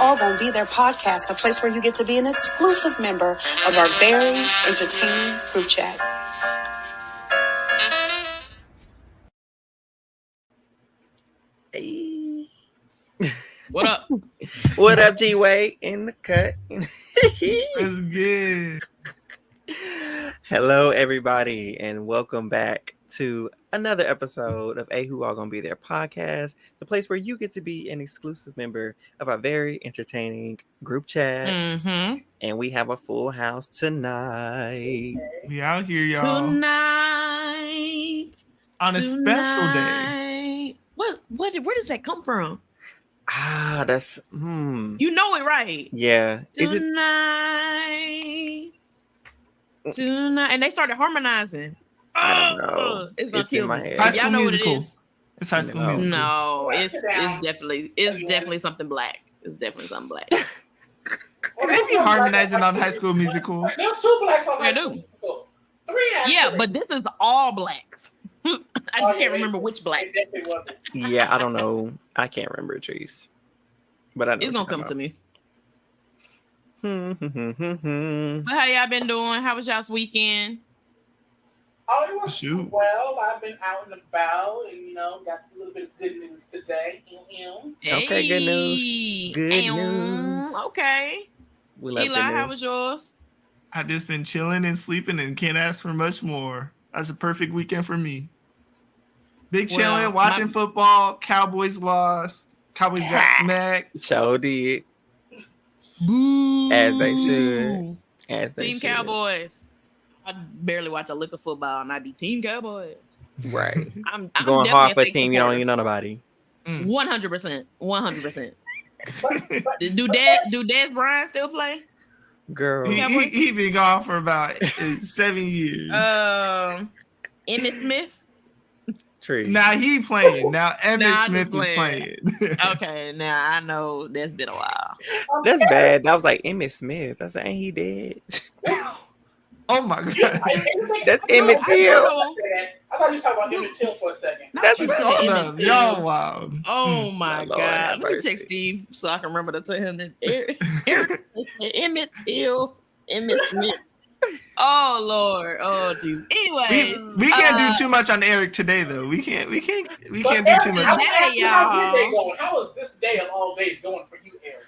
All Gonna Be There podcast, a place where you get to be an exclusive member of our very entertaining group chat. Hey. What up? What up, G-Way? In the cut. That's good. Hello, everybody, and welcome back to another episode of Who All Gonna Be There podcast, the place where you get to be an exclusive member of our very entertaining group chat. Mm-hmm. And we have a full house tonight. We out here, y'all. Tonight. On a special day. What? Where does that come from? That's You know it, right? Yeah. Tonight. And they started harmonizing. I don't know. It's gonna kill in my me. head. High School Y'all know Musical. what it is. It's High School Musical. No, it's definitely something black. It's definitely something black. They be harmonizing on High School Musical. There's two blacks on They High School do. Musical. Three, actually. Yeah, but this is all blacks. I just can't remember which black. It definitely wasn't. Yeah, I don't know. I can't remember trees. But I know It's gonna come to me. me. So how y'all been doing? How was y'all's weekend? Oh, it was Shoot. well. I've been out and about and, got a little bit of good news today. Okay, good news. Good news. Okay. We love Eli, good news. how was yours? I just been chilling and sleeping and can't ask for much more. That's a perfect weekend for me. Big chilling, Well, watching football. Cowboys lost. Cowboys got smacked. So did. Boo. As they should. As they Team should. Cowboys. I barely watch a lick of football and I be Team Cowboys. Right. I'm Going definitely hard for a fake team you don't supporter. even know nobody. 100%. 100%. Do Des Bryant still play? Girl. He been gone for about 7 years. Emmitt Smith? Tree. Now he playing. Now Nah, Emmitt I'm Smith just is playing. Okay, now I know that's been a while. That's bad. That was like Emmett Smith. I was like, ain't he dead? Oh my god. That's Emmett Till. I thought you were talking about Emmett Till for a second. That's you what said Hold Emmett up. Till. Y'all wild. Oh my Lord have God. Let me mercy. text Steve so I can remember to tell him that Eric Emmett Till, Emmitt Smith. Oh Lord. Oh jeez. Anyways. We can't do too much on Eric today though. We can't do too much. How y'all. is your day going? How is this day of all days going for you, Eric?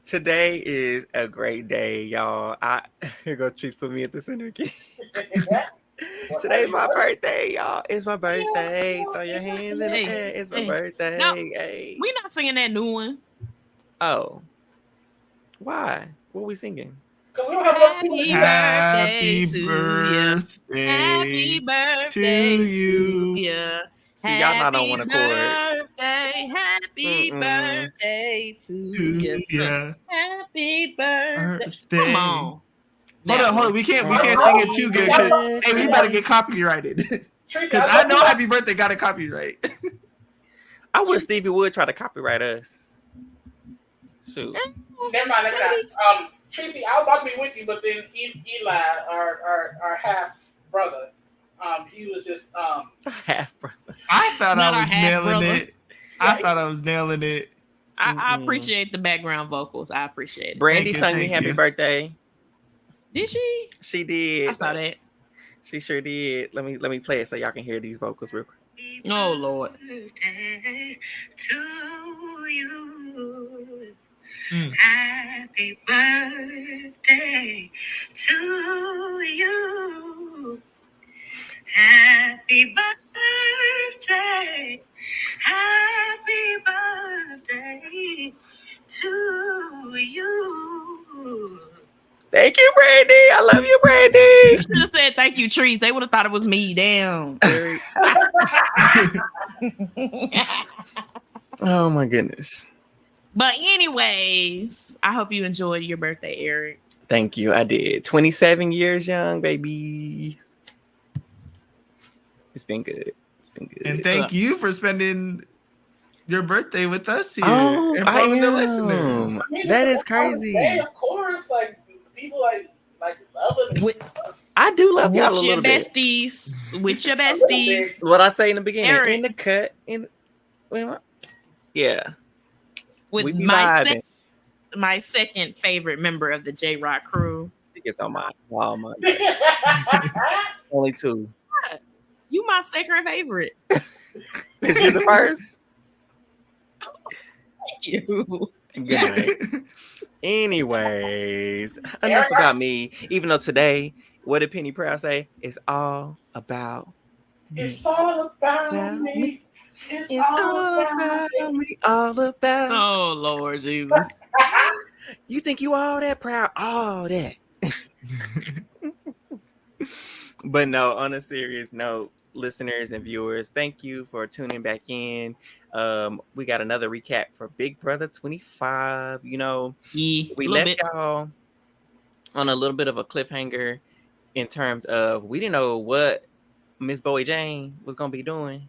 Today is a great day, y'all. Here go Trees put me at the center again. Today's my birthday, y'all. It's my birthday. Throw your hands in the Hey, air. It's my hey. birthday. No. Hey. We not singing that new one. Oh. Why? What we singing? Because we don't have enough people. Happy Happy birthday to birthday Happy to birthday you. Yeah. See, y'all not on one accord. Happy birthday to you. Yeah. Happy birthday. Birthday. Come on. Hold on. We can't sing it too good. 'Cause, hey, we better get copyrighted. Tracy, Because I know Happy Birthday got a copyright. I wish Stevie would try to copyright us. Shoot. Never mind. Tracy, I was about to be with you, but then Eli, our half brother, he was just Half brother. I thought Not I our was half nailing brother. it. I thought I was nailing it. I appreciate the background vocals. I appreciate it. Brandy Thank you, sung me thank happy you. birthday. Did she? She did. I saw that. She sure did. Let me play it so y'all can hear these vocals real quick. Oh Lord. Birthday to you. Mm. Happy birthday to you. Happy birthday. Happy birthday to you. Thank you, Brandy. I love you, You Brandy. should have said thank you, Trees. They would have thought it was me. Damn. Oh my goodness. But anyways, I hope you enjoyed your birthday, Eric. Thank you. I did. 27 years young, baby. It's been good. It's been good. And thank you for spending your birthday with us here. Oh, in I front of the am. listeners. I mean, That it's is crazy. Hey, of course, like people like love it. With- I do love y'all a With your little bit. besties. With your little bit. besties. What I say in the beginning, Eric. in the cut, yeah. With We be myself. vibing. my second favorite member of the J-Rock crew. She gets on my only two. You my second favorite. Is you the first? Thank you. Good night. Anyways, enough about me. Even though today, what did Penny Proud say? It's all about me. It's all about me. It's all about me. All about. Oh Lord Jesus. You think you all that proud? All that. But no, on a serious note, listeners and viewers, thank you for tuning back in. We got another recap for Big Brother 25. You know, Yeah, we left y'all on a little bit of a cliffhanger in terms of we didn't know what Miss Bowie Jane was gonna be doing,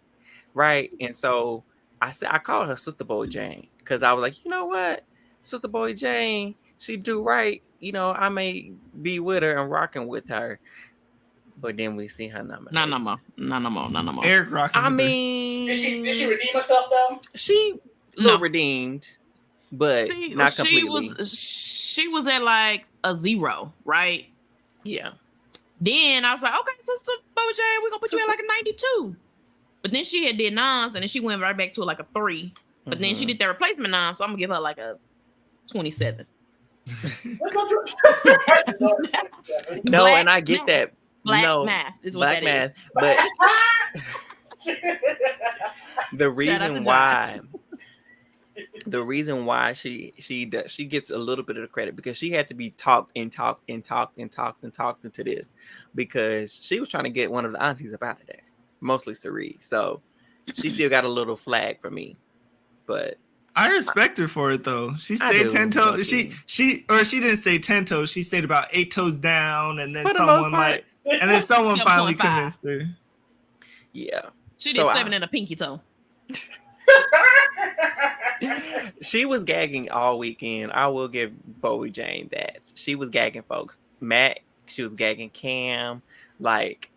right? And so I called her Sister Bowie Jane because I was like, you know what, Sister Bowie Jane, she do right. You know, I may be with her and rocking with her. But then we see her nominated. No more. Eric rocking. I mean, did she redeem herself though? She redeemed, but not completely. She was at like a 0, right? Yeah. Then I was like, okay, Sister Bowie Jane, we're gonna put you at like a 92. But then she had did noms, and then she went right back to like a 3. But then she did the replacement nom, so I'm gonna give her like a 27. No, and I get that. Black math is what black that math, is. but the reason why she gets a little bit of the credit because she had to be talked into this because she was trying to get one of the aunties up out of there, mostly Cerise. So she still got a little flag for me, but I respect her for it though. She said 10 toes. She didn't say 10 toes. She said about 8 toes down, and then someone finally convinced her. Yeah, she did 7 and a pinky toe. She was gagging all weekend. I will give Bowie Jane that. She was gagging folks. Matt, she was gagging Cam. Like,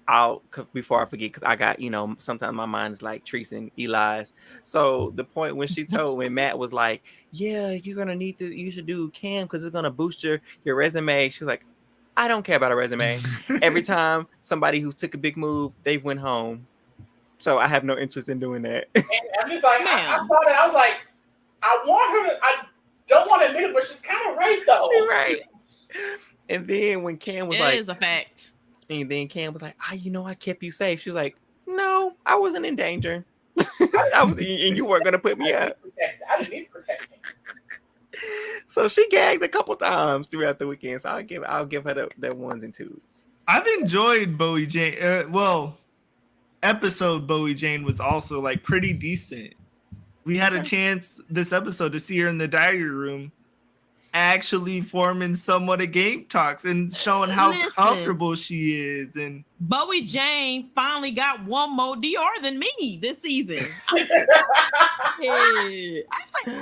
before I forget, because I got, sometimes my mind is like Teresa and Eli's. So the point when Matt was like, yeah, you're going to you should do Cam because it's going to boost your resume. She was like, I don't care about a resume. Every time somebody who's took a big move, they've went home. So I have no interest in doing that. And I'm just like, I thought it. I was like, I don't want to admit it, but she's kind of right though. She's right. And then when Cam was it is a fact. And then Cam was like, I kept you safe. She was like, no, I wasn't in danger. And you weren't going to put me up. I didn't need protection. So she gagged a couple times throughout the weekend. So I'll give her the 1s and 2s. I've enjoyed Bowie Jane. Episode Bowie Jane was also like pretty decent. We had a chance this episode to see her in the diary room actually forming somewhat of game talks and showing how comfortable she is. And Bowie Jane finally got one more DR than me this season. I said,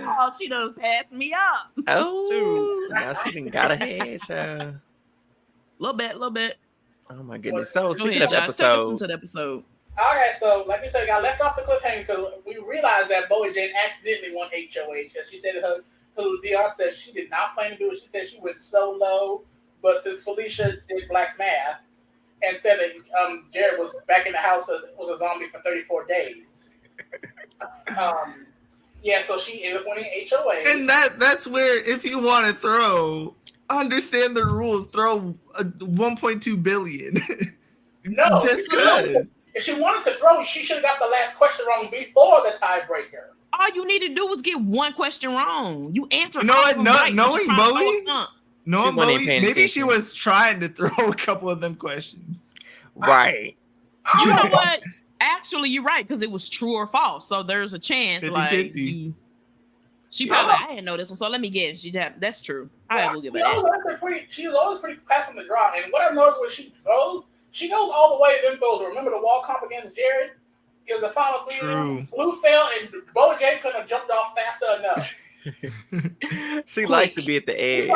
oh, she done passed me up. Oh, now she done got ahead, child. Little bit. Oh my goodness. So speaking ahead, of episode. Listen to the episode. Okay, so like we said, got left off the cliffhanger because we realized that Bowie Jane accidentally won HOH. As she said her DR said she did not plan to do it. She said she went so low, but since Felicia did black math and said that Jared was back in the house was a zombie for 34 days. So she ended up winning HOA. And that's where, if you want to throw, understand the rules, throw 1.2 billion. No, just because. If she wanted to throw, she should have got the last question wrong before the tiebreaker. All you need to do was get one question wrong. You answered. You know what? Right, knowing Bowie, maybe she was trying to throw a couple of them questions. Right. You know what? Actually, you're right because it was true or false. So there's a chance. 50-50. She probably I didn't know this one, so let me guess. That's true. I will give it that. She's always pretty fast on the draw, and what I've noticed when she throws, she goes all the way and then throws. Remember the wall comp against Jared? It was the final 3. True. Blue fell, and Bowie Jane couldn't have jumped off fast enough. She likes to be at the edge.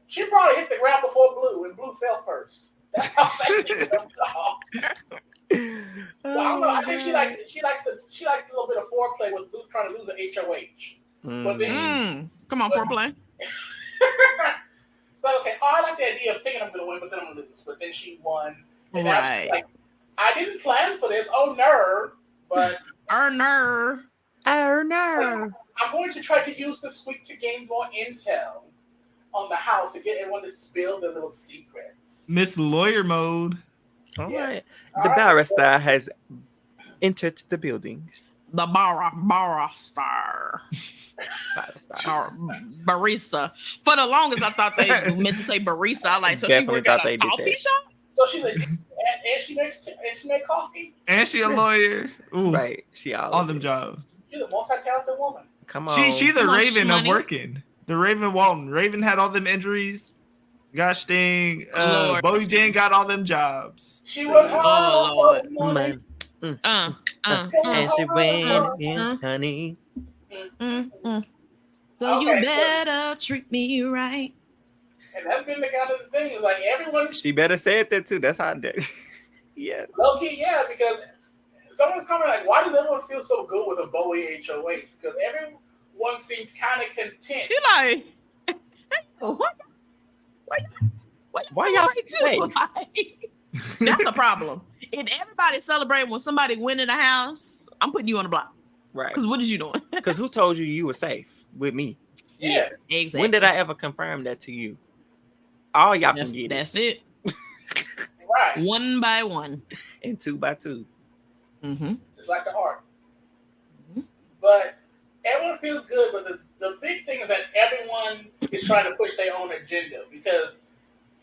She probably hit the ground before Blue, and Blue fell first. That's how fast she jumped off. So I don't know. I think she likes a little bit of foreplay with Blue trying to lose an HOH. But then, come on, foreplay. So I was saying, I like the idea of thinking I'm going to win, but then I'm going to lose. But then she won. And now she's Right. like, I didn't plan for this. Oh, no. But Erner. I'm going to try to use this week to gain more intel on the house to get everyone to spill their little secrets. Miss Lawyer Mode. All Yeah. right. All The right. barrister has entered the building. The barrister. Barista. For the longest, I thought they meant to say barista. I like, so Definitely she worked at thought they a did coffee that. shop? So she's like, and she makes coffee. And she a lawyer. Ooh, Right. She all them jobs. She's a multi-talented woman. Come on. She the Come on, Raven of Shmoney. working. The Raven Walton. Raven had all them injuries. Gosh dang. Lord. Bowie Jane got all them jobs. She worked hard Oh, for the money. Man. And she went in, honey. So you Okay, so- better treat me right. And that's been the kind of the thing. Is like everyone, She better say it that too. That's how I did. Yes. low key, yeah, because someone's coming like, why does everyone feel so good with a Bowie HOH? Because everyone seems kind of content. You like, what? Why y'all say? Like, that's the problem. If everybody's celebrating when somebody win in the house, I'm putting you on the block. Right. Because what is you doing? Because who told you were safe with me? Yeah. Exactly. When did I ever confirm that to you? All y'all That's, can get that's it. Right. One by one. it. And 2 by 2. Mm-hmm. Just like the heart. But everyone feels good, but the big thing is that everyone is trying to push their own agenda. Because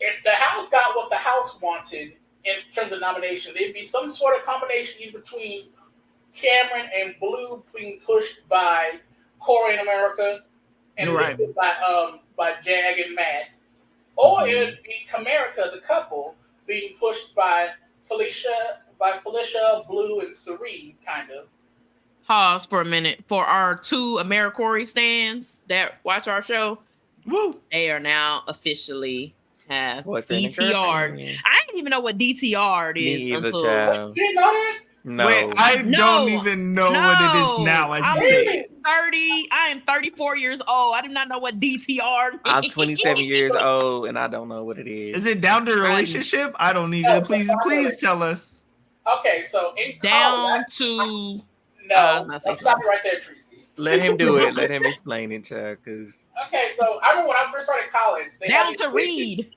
if the House got what the House wanted in terms of nomination, there'd be some sort of combination either between Cameron and Blue being pushed by Corey in America and Right. by Jag and Matt. Or it'd be Comerica, the couple, being pushed by Felicia, Blue, and Serene, kind of. Pause for a minute. For our 2 AmeriCorey stands that watch our show, Woo. they are now officially have Boyfriend and DTR'd. girlfriend. I didn't even know what DTR'd is Me either, until child. You didn't know that? No. Wait, I No. don't even know what it is now as I'm you say it. 30. I am 34 years old. I do not know what DTR means. I'm 27 years old and I don't know what it is. Is it down to relationship? I don't even. No, Please tell us. Okay, so in Down college, to no, I was about to say let's stop you right there, Tracy. Let him do it. Let him explain it, child. Because Okay, so I remember when I first started college. They had down these to benches- read.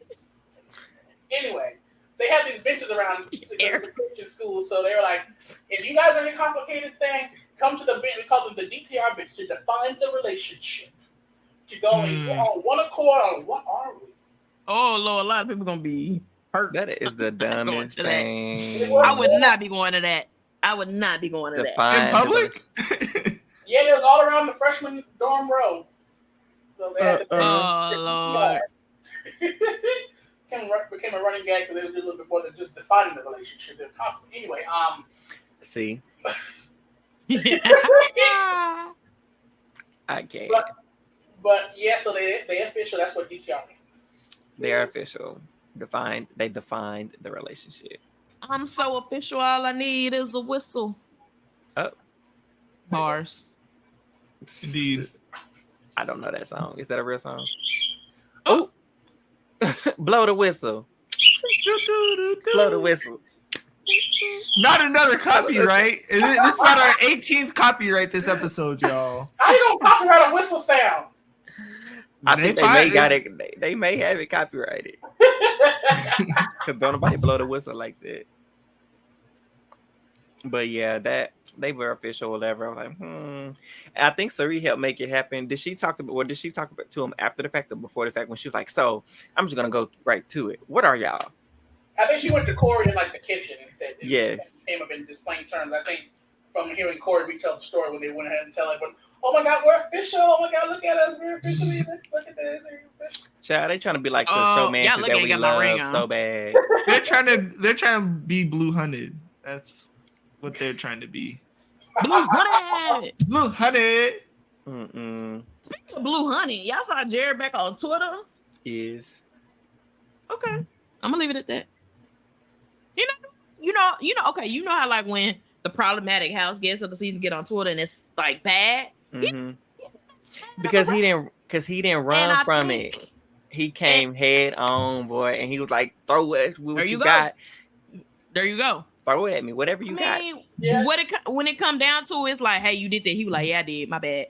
Anyway, they had these benches around because it was a Christian school, so they were like, if you guys are in a complicated thing, come to the bench. We call them the DTR bench to define the relationship. To go and get on one accord on what are we. Oh Lord, a lot of people gonna be hurt. that is the Going dumbest to that. thing. I would not be going to that. I would not be going to that. Define In the public? Yeah, it was all around the freshman dorm row. So they had the Oh Lord. became a running gag because they was a little bit more than just defining the relationship. They're constant. Anyway, See, I can't. but yeah, so they official. That's what DTR means. They're official. They defined the relationship. I'm so official. All I need is a whistle. Oh. Bars. Indeed. I don't know that song. Is that a real song? Oh. Blow the whistle. Blow the whistle. Not another copyright. This is about our 18th copyright this episode, y'all. How you gonna copyright a whistle sound? I think they may got it. They may have it copyrighted. Because don't nobody blow the whistle like that. But yeah, that they were official or whatever. I was like, And I think Sari helped make it happen. Did she talk about to him after the fact or before the fact when she was like, so I'm just gonna go right to it. What are y'all? I think she went to Corey in like the kitchen and said, Yes. Came up in just plain terms. I think from hearing Corey retell the story when they went ahead and tell everyone, oh my God, we're official. Oh my God, look at us. We're officially, look at this. We're official. Child, they trying to be like the Oh, showmanship y'all that looking we at my ring love on. so bad. They're trying to be blue hunted. That's what they're trying to be. Blue honey. Blue hunted. Mm-mm. Speaking of blue honey, y'all saw Jared back on Twitter. Is Okay, I'm gonna leave it at that. You know. Okay, you know how like when the problematic house guests of the season get on Twitter and it's like bad. mm-hmm. Because he didn't. Because he didn't run from it. He came head on, boy, and he was like, throw it with what you got. There you go. Throw it at me, whatever you got. Yeah. When it come down to it, it's like, hey, you did that. He was like, yeah, I did. My bad.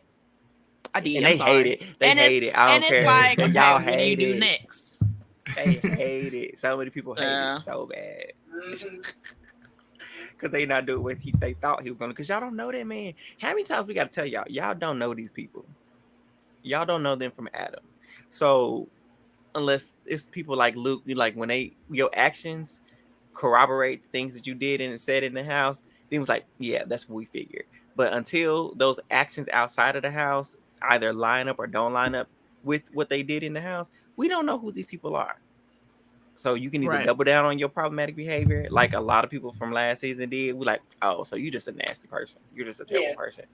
I did. And they hate it. They hate it. I don't care. It's like, okay, y'all what hate do you it. do next? They hate it. So many people hate it so bad. Because they not doing what they thought he was going to. Because y'all don't know that, man. How many times we got to tell y'all? Y'all don't know these people. Y'all don't know them from Adam. So unless it's people like Luke, like when your actions corroborate the things that you did and said in the house, then it was like, yeah, that's what we figured. But until those actions outside of the house either line up or don't line up with what they did in the house, we don't know who these people are. So you can either double down on your problematic behavior, like a lot of people from last season did. We're like, oh, so you're just a nasty person. You're just a terrible person.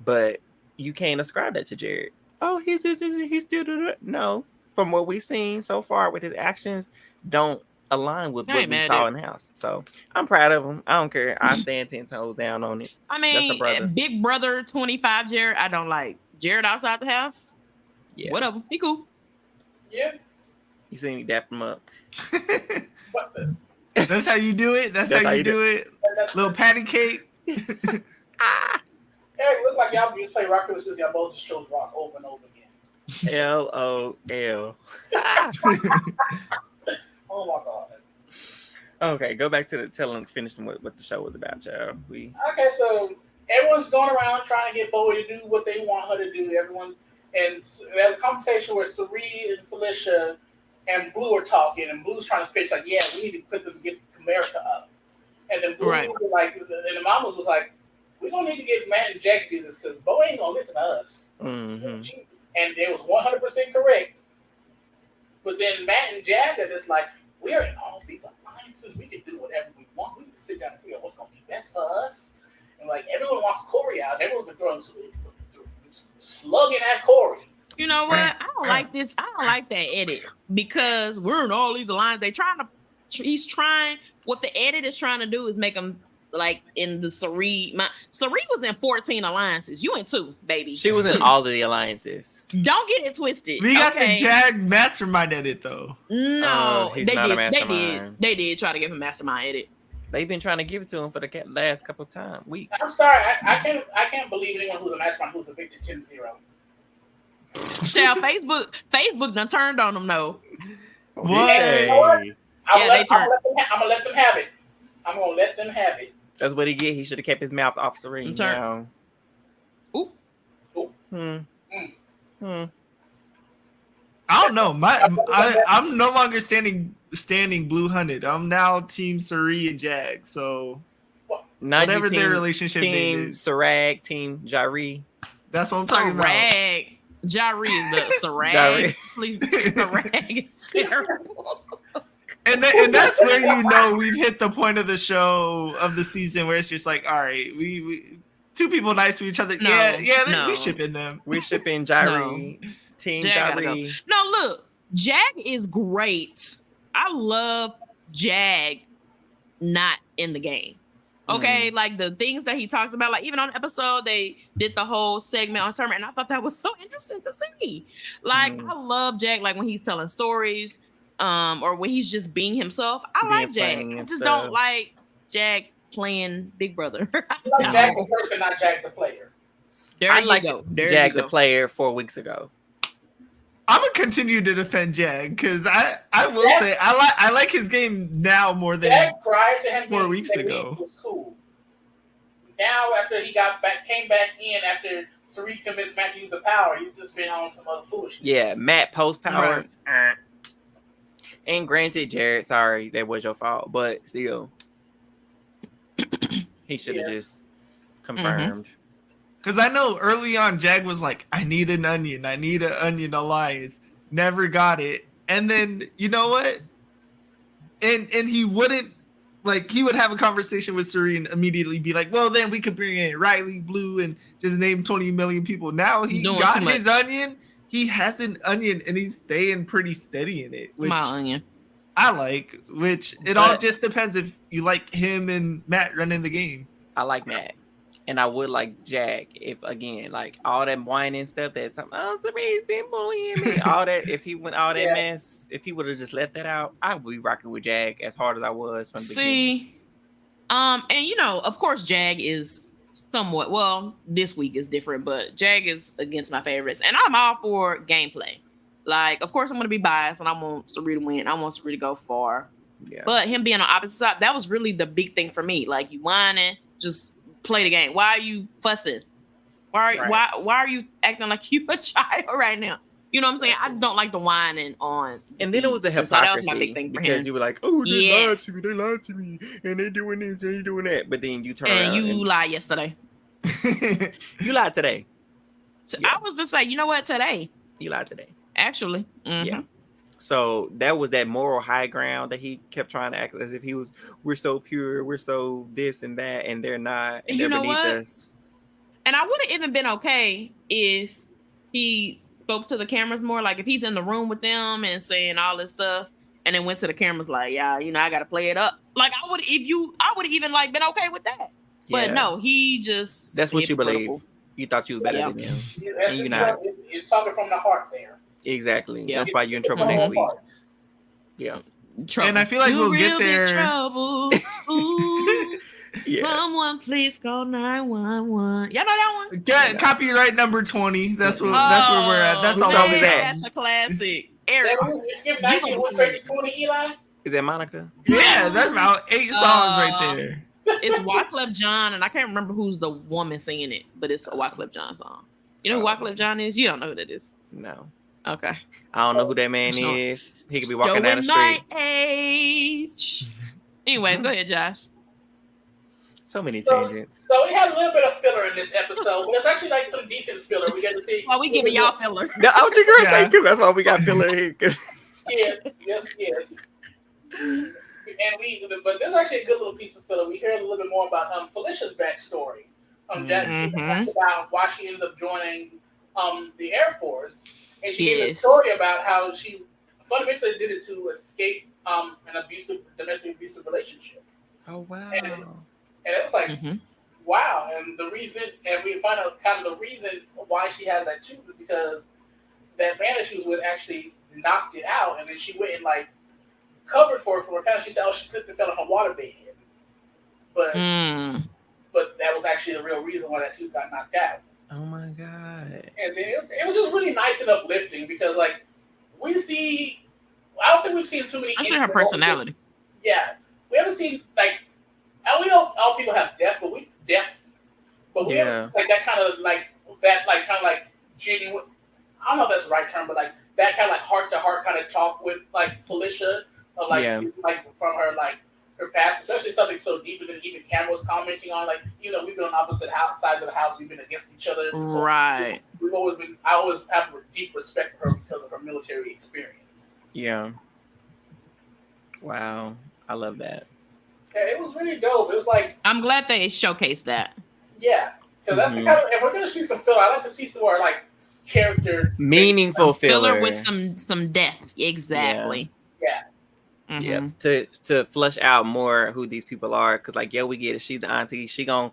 But you can't ascribe that to Jared. Oh, he's still no. From what we've seen so far with his actions, don't align with what we saw in the house. So I'm proud of him. I don't care. I stand 10 toes down on it. I mean, Big Brother 25 Jared, I don't like. Jared outside the house, whatever. He cool. Yeah. You see me dap him up. That's how you do it. That's how you do it. Little patty cake. Eric, look like y'all just play rock paper scissors. Y'all both just chose rock over and over again. LOL. Oh my god. Okay, go back to finishing what the show was about, y'all. Okay, so everyone's going around trying to get Byyyeee to do what they want her to do. Everyone, and there was a conversation where Sari and Felicia and Blue are talking, and Blue's trying to pitch like, yeah, we need to put them get America up. And then Blue was like, and the mamas was like, we don't need to get Matt and Jack to do this because Byyyeee ain't gonna listen to us. Mm-hmm. And they was 100% correct. But then Matt and Jack are just like, we're in all these alliances. We can do whatever we want. We can sit down and figure out what's gonna be best for us. And like everyone wants Corey out. Everyone's been throwing slugging at Corey. You know what? I don't like this. I don't like that edit because we're in all these alliances. What the edit is trying to do is make them like in the Sari. Sari was in 14 alliances. You in 2, baby. She was in all of the alliances. Don't get it twisted. We got the Jag mastermind edit though. No, he's not a mastermind. They did try to give him mastermind edit. They've been trying to give it to him for the last couple of weeks. I'm sorry, I can't believe anyone who's a mastermind who's a victor 10-0. Shall Facebook done turned on them though. What? I'm gonna let them have it. I'm gonna let them have it. That's what he get. He should have kept his mouth off Serene. Ooh. I don't know. I'm no longer standing Blue Hunted. I'm now Team Sari and Jag. So whatever their relationship team is. Sarag, Team Jari. That's what I'm talking about. Jari is the Sarag. Please, Sarag is terrible. And that's where you know we've hit the point of the show of the season where it's just like, all right, we two people nice to each other. We shipping them. We're shipping Jari. Team Jari. No, look, Jag is great. I love Jag not in the game. Okay, like the things that he talks about, like even on the episode, they did the whole segment on Summer, and I thought that was so interesting to see. Like, I love Jag, like when he's telling stories, or when he's just being himself. I like Jag. I just don't like Jag playing Big Brother. Like Jag the person, not Jag the player. I like Jag the player 4 weeks ago. I'm gonna continue to defend Jag because I will say I like his game now more than Jag prior to him 4 weeks ago. Was cool. Now after he came back in after Sari convinced Matt to use the power, he's just been on some other foolishness. Yeah, Matt post power. Right. And granted, Jared, sorry, that was your fault, but still, he should have just confirmed. Because I know early on, Jag was like, I need an onion. I need an onion alliance. Never got it. And then, you know what? And he wouldn't, like, he would have a conversation with Sari and immediately be like, well, then we could bring in Riley, Blue, and just name 20 million people. Now he got his onion. He has an onion, and he's staying pretty steady in it. Which my onion. I like, which it all just depends if you like him and Matt running the game. I like Matt. And I would like Jag if again, like all that whining stuff that somebody's been bullying me, all that. If he went all that mess, if he would have just left that out, I would be rocking with Jag as hard as I was from the beginning. And of course, Jag is somewhat this week is different, but Jag is against my favorites, and I'm all for gameplay. Like, of course, I'm gonna be biased, and I want Sari to win. I want Sari to go far. Yeah. But him being on opposite side, that was really the big thing for me. Like, you whining, just play the game. Why are you fussing? Why are you acting like you a child right now? You know what I'm saying? I don't like the whining on. And then it was the hypocrisy, so that was my big thing for because him. You were like, "Oh, they lied to me, and they doing this, they doing that." But then you turn around and you lied yesterday. You lied today. I was just like, you know what? Today you lied today. Actually, yeah. So that was that moral high ground that he kept trying to act as if we're so pure, we're so this and that, and they're not, and they're beneath us. And I would have even been okay if he spoke to the cameras more, like if he's in the room with them and saying all this stuff, and then went to the cameras like, yeah, I got to play it up. Like I would have even like been okay with that. But no, he just. That's what you believe. You thought you was better than him, and you're not. You're talking from the heart there. Exactly. Yeah. That's why you're in trouble next week. Yeah. Trouble. And I feel like we'll get there. Trouble. Ooh, someone please call 911. Y'all know that one? Get copyright number 20. That's where we're at. That's all I'm at. That's a classic. Eric, we skipped 19 and went straight to 20, Eli? Is that Monica? Yeah, that's about 8 songs right there. It's Wyclef Jean, and I can't remember who's the woman singing it, but it's a Wyclef Jean song. You know who Wyclef Jean is? You don't know who that is. No. Okay. I don't know who that man is. He could be walking down the street. My age. Anyways, go ahead, Josh. So many tangents. So we had a little bit of filler in this episode, but it's actually like some decent filler. We get to see. Well, we giving y'all filler. No, I was just gonna say because that's why we got filler here. Yes. But this is actually a good little piece of filler. We hear a little bit more about Felicia's backstory. Jack talked about why she ended up joining the Air Force, and she gave a story about how she fundamentally did it to escape an domestic abusive relationship. Oh wow! And it was like, wow. And the reason, and we find out kind of the reason why she has that too is because that man that she was with actually knocked it out, and then she went and like covered for it from her family. She said, "Oh, she slipped and fell on her waterbed," but that was actually the real reason why that tooth got knocked out. Oh my god! And then it was just really nice and uplifting because, like, I don't think we've seen too many. I see her personality. Yeah, we haven't seen like, and we know all people have depth, but we have like that kind of genuine. I don't know if that's the right term, but like that kind of like heart to heart kind of talk with like Felicia, like from her like. Her past, especially something so deeper than even Cameron was commenting on. Like, we've been on opposite sides of the house. We've been against each other. Right. I always have a deep respect for her because of her military experience. Yeah. Wow. I love that. Yeah, it was really dope. It was like... I'm glad they showcased that. Yeah. Because that's the kind of... If we're going to see some filler, I like to see some more, like, character... Meaningful filler. With some depth. Exactly. Yeah. Yeah, to flush out more who these people are, because like we get it. She's the auntie. She gonna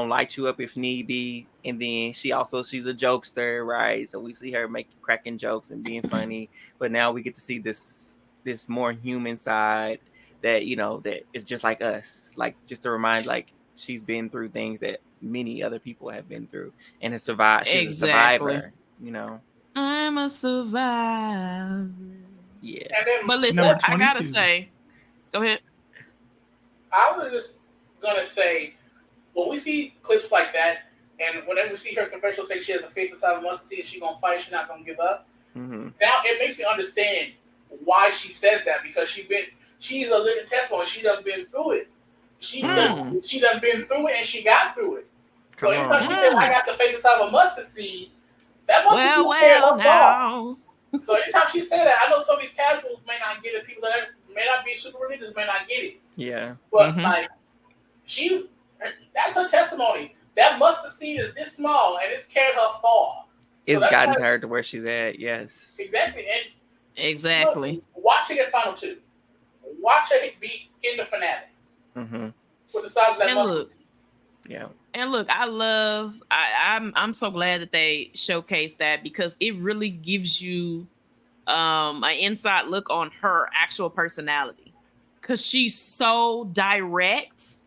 light you up if need be, and then she's a jokester, right? So we see her cracking jokes and being funny. But now we get to see this more human side that that is just like us, like just to remind like she's been through things that many other people have been through and has survived. She's a survivor, I'm a survivor. Yeah, but listen, I gotta say, go ahead. I was just gonna say, when we see clips like that, and whenever we see her confessional say she has the faith inside of us to see if she's gonna fight, she's not gonna give up. Now it makes me understand why she says that, because she's a living testimony. She done been through it. She done been through it, and she got through it. So anytime she said, "I got the faith inside of a mustard seed," that mustard seed carried her far. So anytime she said that, I know some of these casuals may not get it. People that may not be super religious may not get it. Yeah. But like, that's her testimony. That mustard seed is this small, and it's carried her far. It's gotten her to where she's at. Yes. Exactly. And exactly. Look, watch her get final 2. Watch her be in the finale. With the size of that mustard. Look, Yeah. And look, I'm so glad that they showcased that because it really gives you an inside look on her actual personality. Cause she's so direct.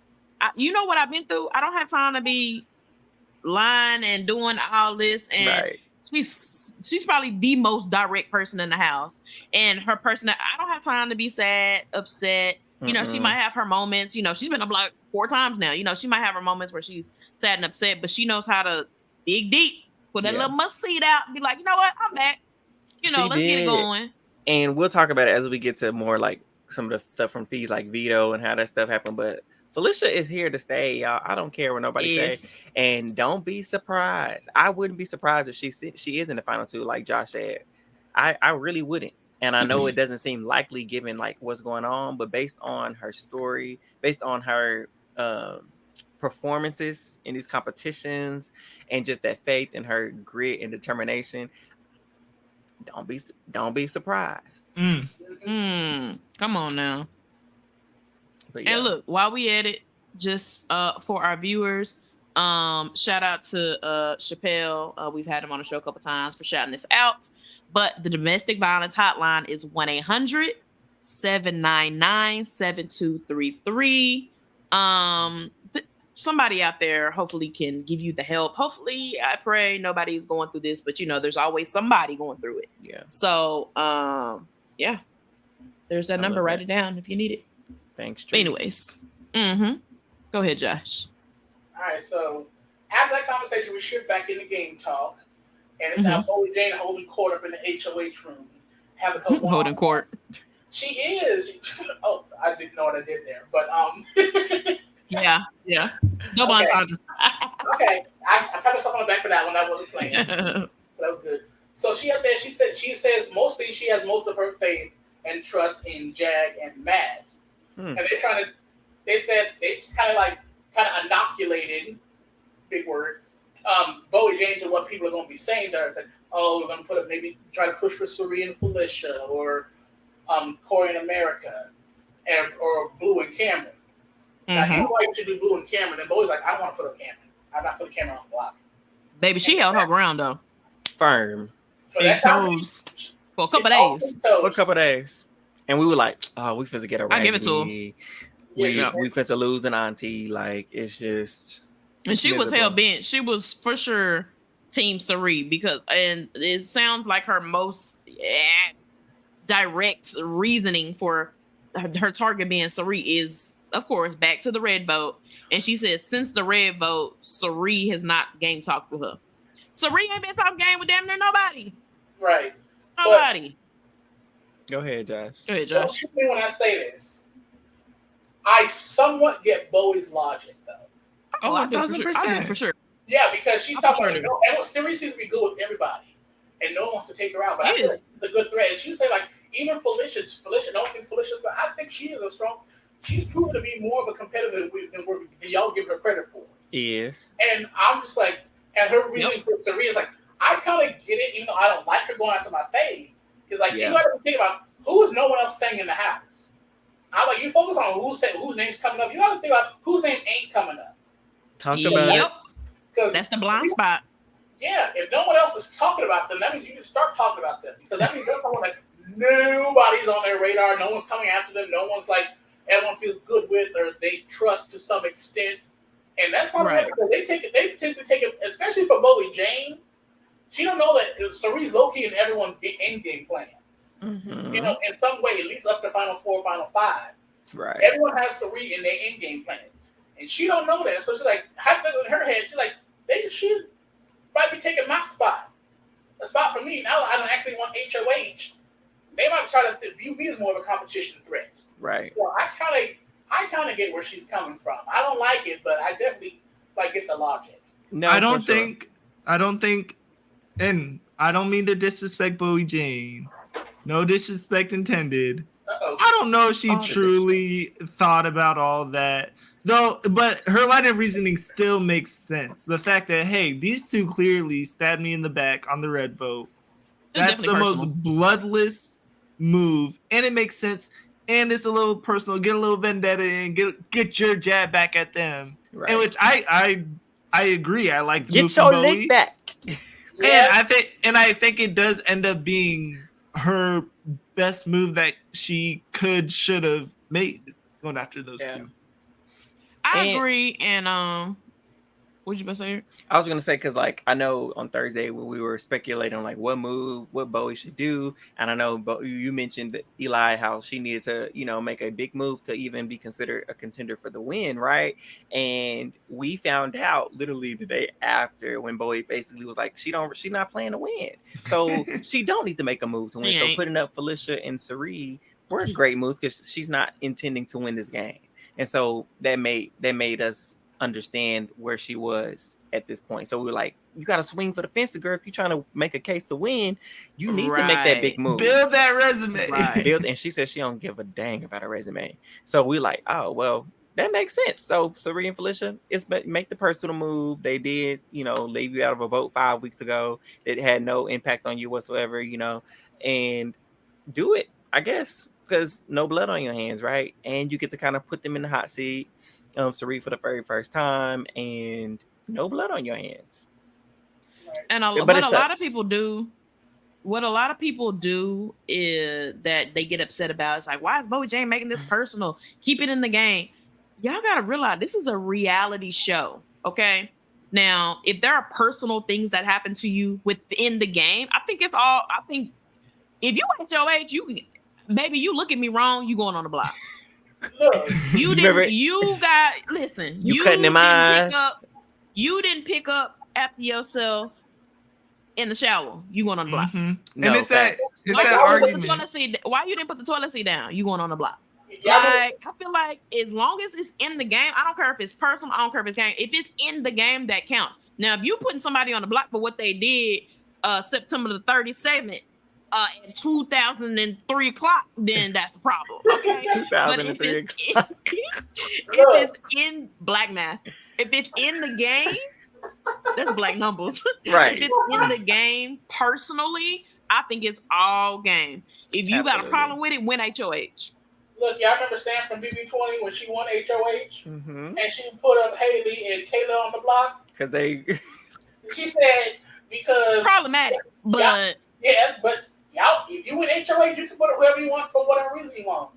You know what I've been through? I don't have time to be lying and doing all this. And Right. she's probably the most direct person in the house. And her person, I don't have time to be sad, upset. You know, she might have her moments. You know, she's been on block 4 times now. You know, she might have her moments where she's sad and upset, but she knows how to dig deep, put that little mustard seed out, and be like, you know what, I'm back. You know, let's get it going. And we'll talk about it as we get to more like some of the stuff from feeds like Vito and how that stuff happened. But Felicia is here to stay, y'all. I don't care what nobody says. And don't be surprised. I wouldn't be surprised if she is in the final 2, like Josh said. I really wouldn't. And I know it doesn't seem likely given like what's going on, but based on her story, based on her performances in these competitions, and just that faith and her grit and determination, don't be surprised. Come on now. But yeah. And look, while we at it, just for our viewers, shout out to Chappelle. We've had him on the show a couple times for shouting this out. But the domestic violence hotline is 1-800-799-7233. Somebody out there hopefully can give you the help. Hopefully, I pray nobody's going through this, but you know, there's always somebody going through it. Yeah. So, yeah, there's that number. Write it down if you need it. Thanks. But anyways, go ahead, Josh. All right. So after that conversation, we shift back into game talk, and it's now Bowie Jane holding court up in the HOH room, having her holding court. She is. Oh, I didn't know what I did there, but Yeah. Double entendre. Okay, I pat myself on the back for that one. That wasn't playing. That was good. So she up there. She says mostly she has most of her faith and trust in Jag and Matt, and they're trying to. They said they kind of inoculated, big word, Bowie Jane to what people are going to be saying there. It's like, oh, we're going to maybe try to push for Suri and Felicia, or Corey and America, or Blue and Cameron. Now, you know why you should do Blue and Cameron, and Bowie's like, I don't want to put up Cameron. I'm not putting Cameron on the block. Baby, she held her ground though. Firm. For that time, for a couple days. For a couple days. And we were like, oh, we finna get a I give it to her. We finna lose an auntie. Like, it's just. And she was hell bent. She was for sure Team Suri and it sounds like her most direct reasoning for her target being Suri is, of course, back to the red vote. And she says since the red vote, Suri has not game talked with her. Suri ain't been talking game with damn near nobody. Right. Nobody. Go ahead, Josh. Don't shoot me when I say this. I somewhat get Bowie's logic, though. Oh, I do for sure. Yeah, because she's talking about Suri seems to be good with everybody, and no one wants to take her out. But I feel like it's a good threat. And she say like even Felicia, no things Felicia. I think she is a strong. She's proven to be more of a competitor than y'all give her credit for. Yes. And I'm just like, and her reasoning for Suri is like, I kind of get it, even though I don't like her going after my fave. It's like, you got to think about who is no one else saying in the house. I'm like, you focus on whose name's coming up. You got to think about whose name ain't coming up. Talk about it. That's the blind spot. Yeah, if no one else is talking about them, that means you can start talking about them. Because that means they're someone like nobody's on their radar. No one's coming after them. No one's like everyone feels good with or they trust to some extent. And that's probably because they tend to take it, especially for Bowie Jane. She don't know that Suri's low-key in everyone's end-game plans. You know, in some way, at least up to Final 4, Final 5. Right. Everyone has Suri in their end-game plans. And she don't know that. So she's like, in her head, she's like, she might be taking my spot. A spot for me. Now I don't actually want HOH. They might try to view me as more of a competition threat. Right. So I kind of get where she's coming from. I don't like it, but I definitely get the logic. No, I don't think, and I don't mean to disrespect Bowie Jane. No disrespect intended. I don't know if she truly thought about all that. Though, but her line of reasoning still makes sense. The fact that, hey, these two clearly stabbed me in the back on the red vote. That's the most bloodless move. And it makes sense and it's a little personal. Get a little vendetta and get your jab back at them. Right. In which I agree. I like the move Get your from lick Byyyeee. back. And I think it does end up being her best move that she should have made going after those two. I agree. And what you gonna say? I was gonna say because like I know on Thursday when we were speculating on like what Byyyeee should do, and I know you mentioned that Eli how she needed to make a big move to even be considered a contender for the win, right? And we found out literally the day after when Byyyeee basically was like she's not playing to win, so she don't need to make a move to win. So putting up Felicia and Cirie were great moves because she's not intending to win this game, and so that made us understand where she was at this point. So we were like, you got to swing for the fence, girl. If you're trying to make a case to win, you need to make that big move. Build that resume. Right. And she said she don't give a dang about her resume. So we like, oh, well, that makes sense. So Cirie and Felicia, make the personal move. They did, leave you out of a vote 5 weeks ago. It had no impact on you whatsoever, and do it, I guess, because no blood on your hands, right? And you get to kind of put them in the hot seat. Cirie for the very first time, and no blood on your hands. And what a lot of people do is that they get upset about. It's like, why is Bowie Jane making this personal? Keep it in the game. Y'all gotta realize this is a reality show. Okay. Now, if there are personal things that happen to you within the game, I think if you HOH, you look at me wrong, you going on the block. Look, you cutting them eyes. You didn't pick up after yourself in the shower. You going on the block. Mm-hmm. No, and it's that argument. Why you didn't put the toilet seat down? You going on the block. Yeah, I feel like as long as it's in the game, I don't care if it's personal, I don't care if it's game. If it's in the game, that counts. Now, if you putting somebody on the block for what they did September the 37th, at 2003 o'clock, then that's a problem. Okay, 2003 o'clock. If it's in black math, if it's in the game, that's black numbers. Right. If it's in the game, personally, I think it's all game. If you got a problem with it, win HOH. Look, y'all remember Sam from BB20 when she won HOH, Mm-hmm. and she put up Haley and Kayla on the block? Because She said because Problematic, but yeah, but y'all, if you win HOH, you can put up whoever you want for whatever reason you want.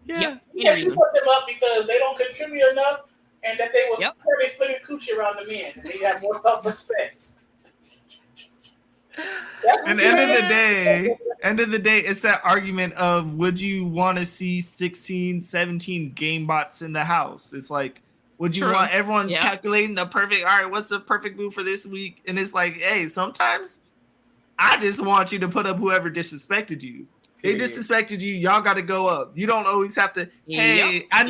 yeah. Yeah, she put them up because they don't contribute enough, and that they was fairly flinging coochie around the men, and they have more self-respect. And end of the day, it's that argument of would you want to see 16, 17 game bots in the house? It's like, would you want everyone calculating the perfect, all right, what's the perfect move for this week? And it's like, hey, sometimes I just want you to put up whoever disrespected you. They disrespected you. Y'all got to go up. You don't always have to. Hey, I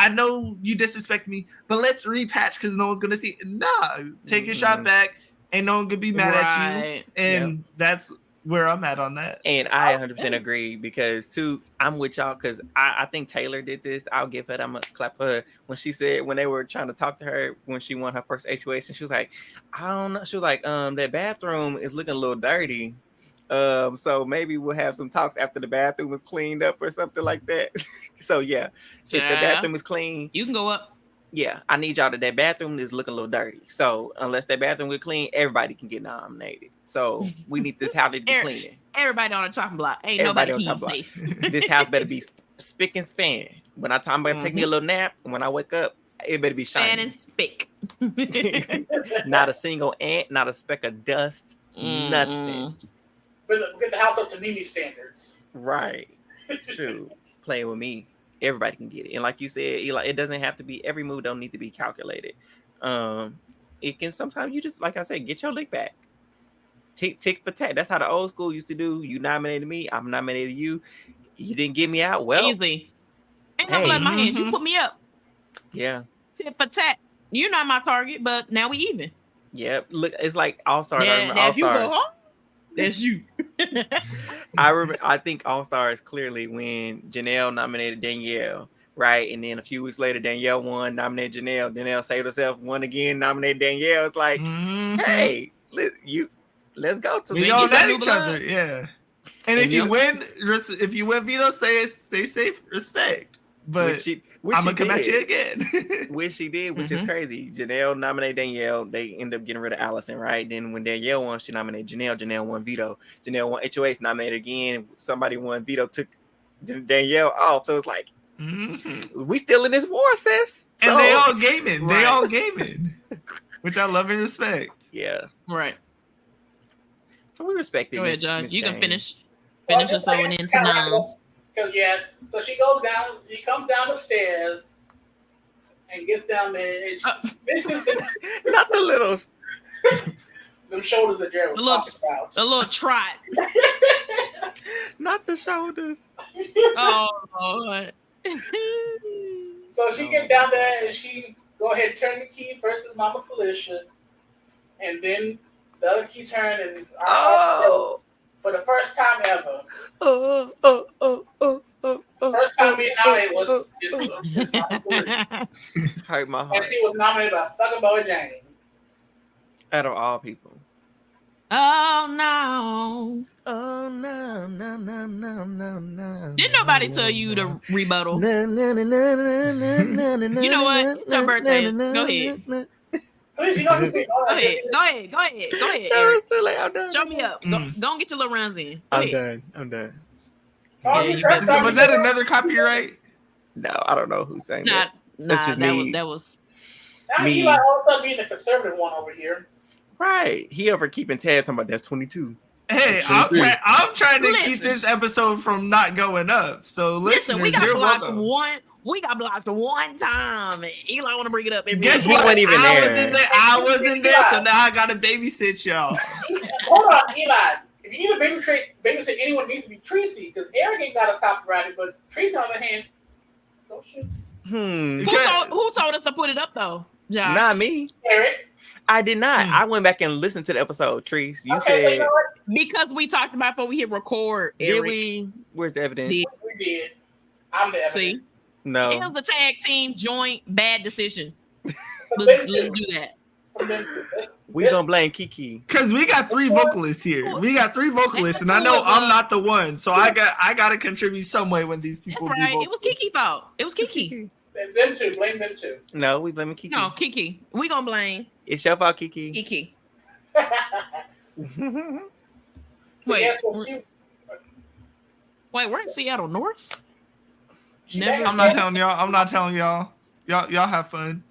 know you disrespect me, but let's repatch because no one's gonna see. Nah, take your shot back. Ain't no one gonna be mad at you, and that's where I'm at on that. And I 100% agree because too, I'm with y'all because I think Taylor did this. I'll give her. I'm gonna clap for her when she said when they were trying to talk to her when she won her first HOH, and she was like, I don't know. She was like, that bathroom is looking a little dirty. So maybe we'll have some talks after the bathroom is cleaned up or something like that. So if the bathroom is clean, you can go up. Yeah, I need y'all that bathroom is looking a little dirty. So unless that bathroom is clean, everybody can get nominated. So we need this house to be cleaning. Everybody on the chopping block. Ain't nobody keep safe. This house better be spick and span. When I time about take me a little nap, and when I wake up, it better be shining. Span and spick. Not a single ant, not a speck of dust, nothing. But get the house up to Mimi standards. Right. True. Playing with me. Everybody can get it. And like you said, Eli, it doesn't have to be, every move don't need to be calculated. It can sometimes you just, like I said, get your lick back. Tick for tat. That's how the old school used to do. You nominated me, I'm nominated you. You didn't get me out. Well, easy. Ain't no blood in my hands. You put me up. Yeah. Tit for tat. You're not my target, but now we even. Yeah. Look, it's like All-Stars. Now if you go home, that's you. I think All-Stars clearly when Janelle nominated Danielle, right? And then a few weeks later, Danielle won, nominated Janelle. Danielle saved herself, won again, nominated Danielle. It's like, hey, let's go to we all at each other. Yeah. And if you win, Vito, stay safe, respect. But I'm gonna come at you again. Which she did, which is crazy. Janelle nominated Danielle. They end up getting rid of Allison, right? Then when Danielle won, she nominated Janelle. Janelle won Vito. Janelle won HOH, nominated again. Somebody won Vito, took Danielle off. So it's like, we still in this war, sis. And So, they all gaming. Right. They all gaming. Which I love and respect. Yeah. Right. So we respect it. Go ahead, Josh. Miss You can Jane. finish us going into noms. Because so she goes down. She comes down the stairs and gets down there. And this is Not the little. Them shoulders that Jared was talking about. A little trot. Not the shoulders. Oh Lord. So she gets down there and she go ahead and turn the key. First is Mama Felicia, and then the other key turn and for the first time ever. First time being nominated was Mama Felicia. Hurt my heart. And she was nominated by fucking Boy Jane. Out of all people. Oh no. Oh no, no, no, no, no, no. Didn't nobody tell you to rebuttal? You know what? It's your birthday. Go ahead. Please, Go ahead. No, it's too late. I'm done. Show me up. Go and get your little rounds in. Go I'm ahead. done. I'm done. Was that another copyright? No, I don't know who's saying Nah, That's just me. that was Now Me. he like all of a sudden being the conservative one over here. Right. He over keeping tabs talking about that's 22. Hey, I'm trying to keep this episode from not going up. So listen. We got you're blocked welcome. We got blocked one time. And Eli want to bring it up every Guess He what? wasn't even I wasn't there, so now I gotta babysit y'all. Hold on, Eli. If you need a babysit, anyone needs to be Tracy because Eric ain't got a copyright, but Tracy on the other hand, don't shoot. Who told us to put it up though? Josh? Not me. Eric. I did not. I went back and listened to the episode, Trees. You Okay, so said you know what? Because we talked about before we hit record. did Eric. we? Where's the evidence? Did. We did. I'm the evidence. See? No. It was the tag team joint bad decision. Let's do that. We gonna blame Kiki. Because we got 3 vocalists here. We got 3 vocalists, and I know I'm not the one, so I gotta contribute some way when these people That's be right. vocal. It was Kiki's fault. It was Kiki. Them two. Blame them two. No, we blaming Kiki. No, Kiki. We gonna blame It's your fault, Kiki. Kiki. Wait. Wait, we're in Seattle North? Never. I'm not telling y'all. Y'all have fun.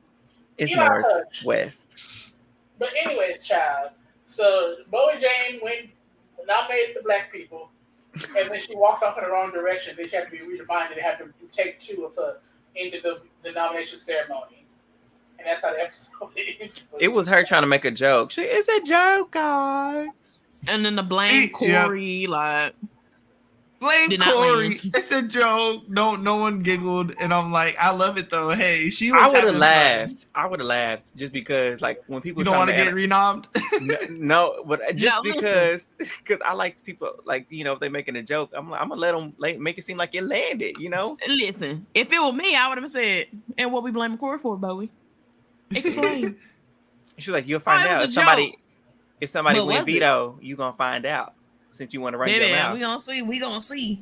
It's Eli north, Hutch. west. But anyways, child. So Bowie Jane nominated the black people, and then she walked off in the wrong direction. They had to be reminded. They had to take 2 of her into the nomination ceremony, and that's how the episode ends. It was her trying to make a joke. It's a joke, guys. And then the blame Corey, Blame did not Corey. land. It's a joke. No one giggled, and I'm like, I love it though. Hey, she was. I would have having laughed. fun. I would have laughed just because, like, when people You don't want to get renommed. no, but just No, because I like people, like, you know, if they're making a joke, I'm gonna let them make it seem like it landed, you know. Listen, if it was me, I would have said, and what we blaming Corey for, Bowie? Explain. She's like, you'll find it out was if a joke. somebody But win was it? veto, you gonna find out since you want to write Baby, them out. we gonna see.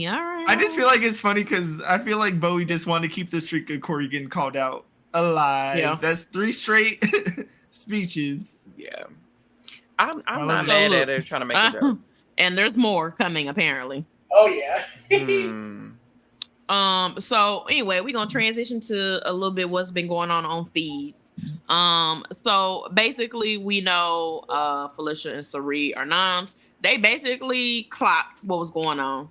All right. I just feel like it's funny because I feel like Bowie just wanted to keep the streak of Corey getting called out alive. Yeah. That's 3 straight speeches. Yeah, I'm Well, not so mad look, at her trying to make a joke. And there's more coming apparently. Oh yeah. So anyway, we're gonna transition to a little bit what's been going on feeds. So basically we know Felicia and Sari are noms. They basically clocked what was going on.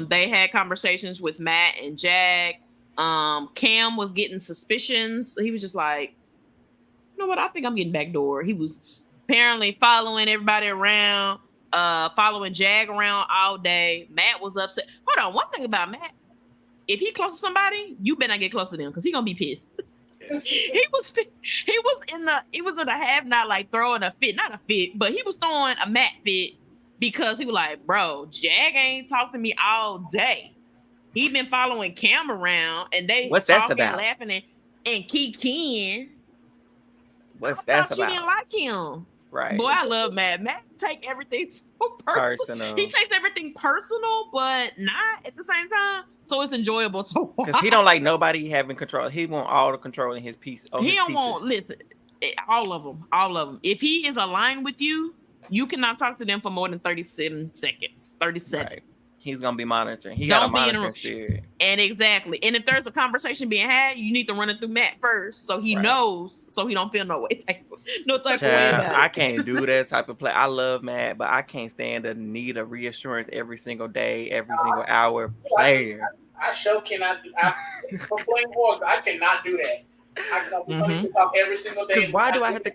They had conversations with Matt and Jag. Cam was getting suspicions. He was just like, you know what, I think I'm getting backdoor. He was apparently following everybody around, following Jag around all day. Matt was upset. Hold on, one thing about Matt, if he close to somebody, you better not get close to them because he gonna be pissed. he was in a have not like throwing a fit, not a fit, but he was throwing a Matt fit because he was like, bro, Jag ain't talked to me all day. He been following Cam around and they What's that talking, about? laughing and kikiing. What's I that thought you about? didn't like him. Right. Boy, I love Matt. Matt take everything so personal. He takes everything personal, but not at the same time. So it's enjoyable to watch. Because he don't like nobody having control. He want all the control in his piece. He don't want, listen, all of them. If he is aligned with you, you cannot talk to them for more than 37 seconds. 37. Right. He's gonna be monitoring. He got a monitoring spirit. And exactly. And if there's a conversation being had, you need to run it through Matt first, so he knows, so he don't feel no type of way about it. I can't do that type of play. I love Matt, but I can't stand the need of reassurance every single day, every single hour. Player. I sure cannot do. For playing Wargs, I cannot do that. I cannot talk every single day. Because why do I have to?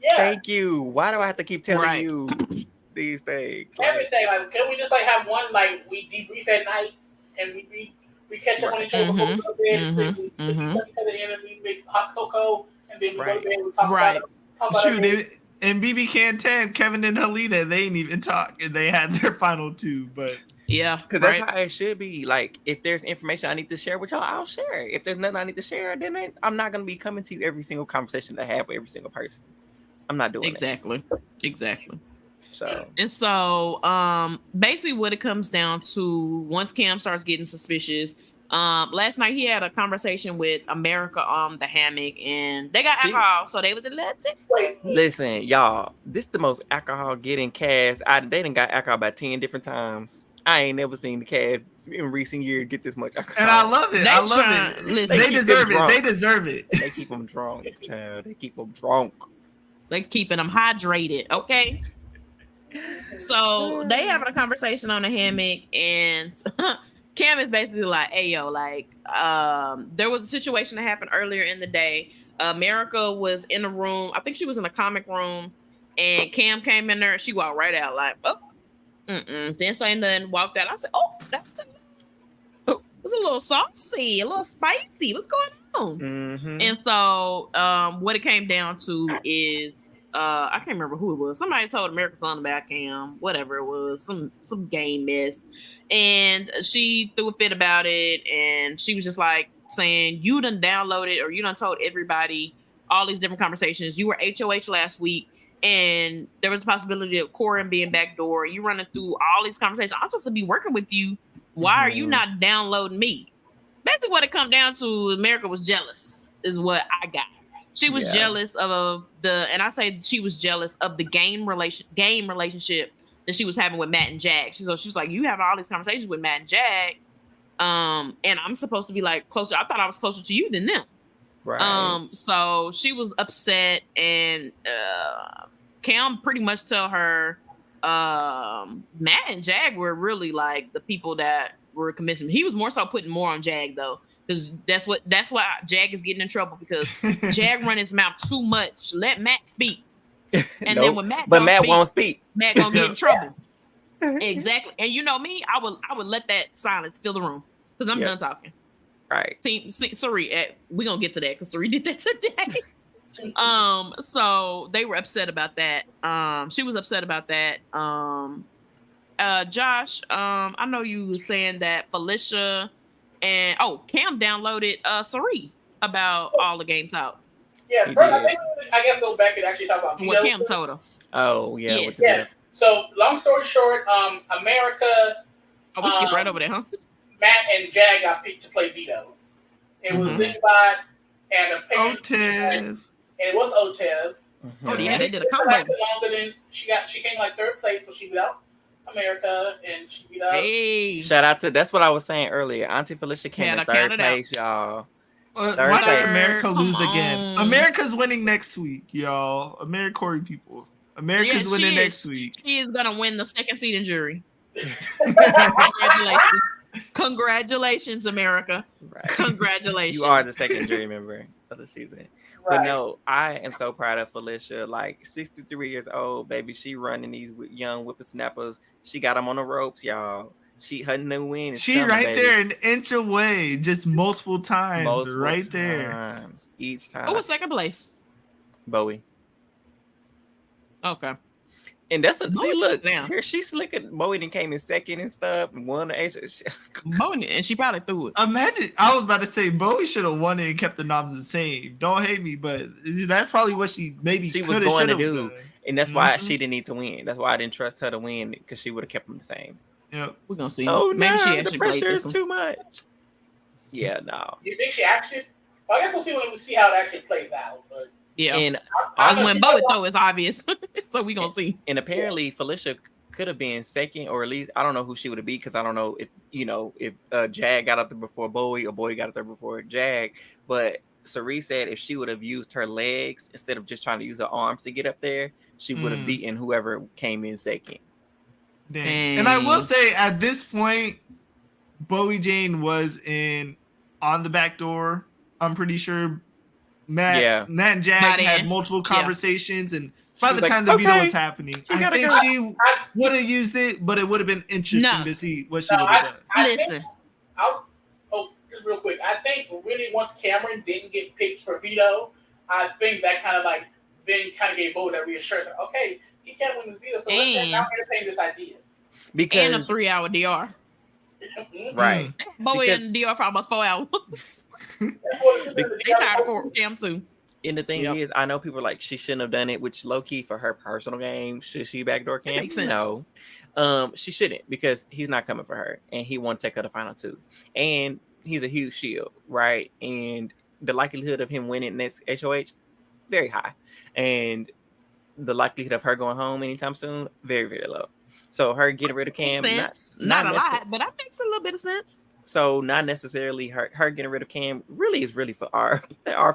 Yeah. Thank you. Why do I have to keep telling you these things? Everything. Like, can we just have one, we debrief at night and we catch up on each other before we go to bed, we put each other in and we make hot cocoa, and then we go to bed and we talk about Shoot, in BB Can 10, Kevin and Helena, they didn't even talk, and they had their final two, but yeah, because that's how it should be. Like, if there's information I need to share with y'all, I'll share it. If there's nothing I need to share, then I'm not going to be coming to you every single conversation that I have with every single person. I'm not doing exactly. So basically what it comes down to, once Cam starts getting suspicious, last night he had a conversation with America on the hammock, and they got alcohol, so they was a little tipsy. Listen, y'all, this the most alcohol getting cast. They done got alcohol about 10 different times. I ain't never seen the cast in recent years get this much alcohol. And I love it. Listen, they deserve it. They deserve it. They keep them drunk, child. They keep them drunk. They keeping them hydrated, okay? So they having a conversation on the hammock, and Cam is basically like, "Hey, yo, there was a situation that happened earlier in the day. America was in a room. I think she was in a comic room, and Cam came in there, and she walked right out like, oh, didn't say nothing, walked out. I said, oh, that was a little saucy, a little spicy. What's going on?" Mm-hmm. And so what it came down to is I can't remember who it was. Somebody told America something about Cam, whatever it was, some game mess, and she threw a fit about it, and she was just like saying, "You done downloaded, or you done told everybody all these different conversations. You were HOH last week, and there was a possibility of Corin being backdoor. You running through all these conversations. I'm supposed to be working with you. Why are you not downloading me?" Basically, what it come down to, America was jealous, is what I got. She was jealous of and I say she was jealous of the game relationship that she was having with Matt and Jag. So she was like, "You have all these conversations with Matt and Jag, and I'm supposed to be like closer. I thought I was closer to you than them." Right. So she was upset, and Cam pretty much tell her Matt and Jag were really like the people that were convincing. He was more so putting more on Jag though. Because that's why Jag is getting in trouble, because Jag run his mouth too much. Let Matt speak. And then when Matt won't speak. Matt gonna get in trouble. Exactly. And you know me, I would let that silence fill the room. Because I'm done talking. Right. Sorry, we gonna get to that because Sari did that today. So they were upset about that. She was upset about that. Josh, I know you were saying that Felicia and Cam downloaded Sari about all the game talk. Yeah, first I guess go back and actually talk about what Cam told her. Oh yeah, yes. Yeah. So long story short, America. We skip right over there, huh? Matt and Jag got picked to play Vito. It was Zinbot and Otev. It was Otev. Oh yeah, they did a combo. Longer than she came like third place, so she beat out America and she beat out. Hey, shout out to, that's what I was saying earlier. Auntie Felicia came in third place, y'all. Why did America lose again? America's winning next week, y'all. AmeriCorey people. America's winning next week. She is gonna win the second seed in jury. Congratulations, America. Right. Congratulations. You are the second jury member of the season. Right. But no, I am so proud of Felicia. Like 63 years old, baby. She running these young whippersnappers. She got them on the ropes, y'all. Her new win is she coming, right baby. there, an inch away, just multiple times, there. Each time. Who was second place? Byyyeee. Okay. And that's a see. Bowie Look, down. here she's slicking. Bowie then came in second and stuff, and won the Asia. Bowie, and she probably threw it. Imagine, I was about to say Bowie should have won it and kept the noms the same. Don't hate me, but that's probably what she was going to do, done. and that's why she didn't need to win. That's why I didn't trust her to win because she would have kept them the same. Yep. We're gonna see. Oh Maybe no, she the actually pressure played is this too much. Yeah, no. You think she actually? Well, I guess we'll see when we see how it actually plays out. But Yeah. And Because when Bowie throw, it's obvious. So we gonna see. And apparently Felicia could have been second, or at least I don't know who she would have been because I don't know if Jag got up there before Bowie or Bowie got up there before Jag. But Cerie said if she would have used her legs instead of just trying to use her arms to get up there, she would have beaten whoever came in second. Dang. And I will say at this point, Bowie Jane was on the back door. I'm pretty sure Matt and Jag had multiple conversations, and by the time the veto was happening, I think she would have used it, but it would have been interesting to see what she would have done. Listen. Just real quick, I think really once Cameron didn't get picked for veto, I think that kind of gave Bowie that reassurance. Okay, he can't win this veto, so let's not entertain this idea. Because and a 3-hour DR. Right. Bowie in DR for almost 4 hours. They tired of Cam too. And the thing is, I know people are like she shouldn't have done it, which low key for her personal game, should she backdoor Cam? Makes sense. No. She shouldn't because he's not coming for her and he won't take her to final two. And he's a huge shield, right? And the likelihood of him winning next HOH, very high. And the likelihood of her going home anytime soon, very, very low. So her getting rid of Cam, not a lot, but that makes a little bit of sense. So not necessarily her getting rid of Cam is really for our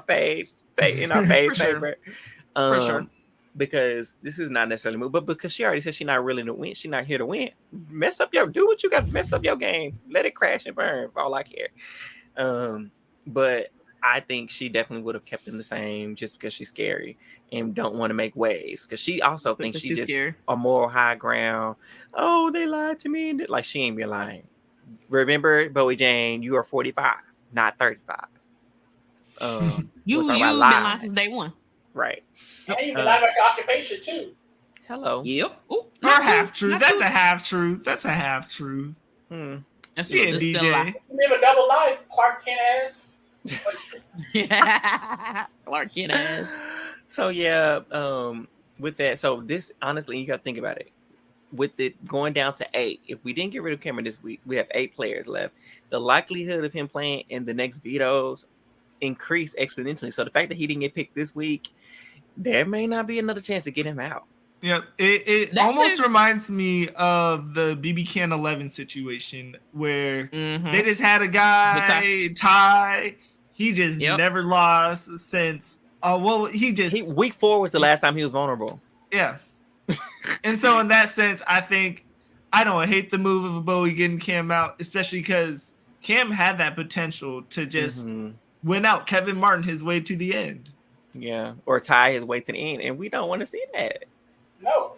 faves in our favorite. For sure. Because this is not necessarily move, but because she already said she's not really to win, she's not here to win. Do what you got to mess up your game. Let it crash and burn for all I care. But I think she definitely would have kept them the same just because she's scary and don't want to make waves. Because she also thinks she's just scary. A moral high ground. Oh, they lied to me. And like she ain't been lying. Remember, Bowie Jane, you are 45, not 35. You've been lying since day one. Right. And you can lie about your occupation too. Hello. Yep. Or half truth. That's a half truth. That's a half truth. That's DJ. You live a double life, Clark Kent ass. Clark Kent ass. So yeah, with that, so this honestly, you got to think about it. With it going down to 8, if we didn't get rid of Cameron this week, we have 8 players left. The likelihood of him playing in the next vetoes increased exponentially. So the fact that he didn't get picked this week, there may not be another chance to get him out. Yep. It almost reminds me of the BB Can 11 situation where they just had a guy, Ty. He just never lost since. Week 4 was the last time he was vulnerable. Yeah. And so in that sense, I think I don't hate the move of Bowie getting Cam out, especially because Cam had that potential to just win out Kevin Martin his way to the end. Yeah, or tie his way to the end, and we don't want to see that. No.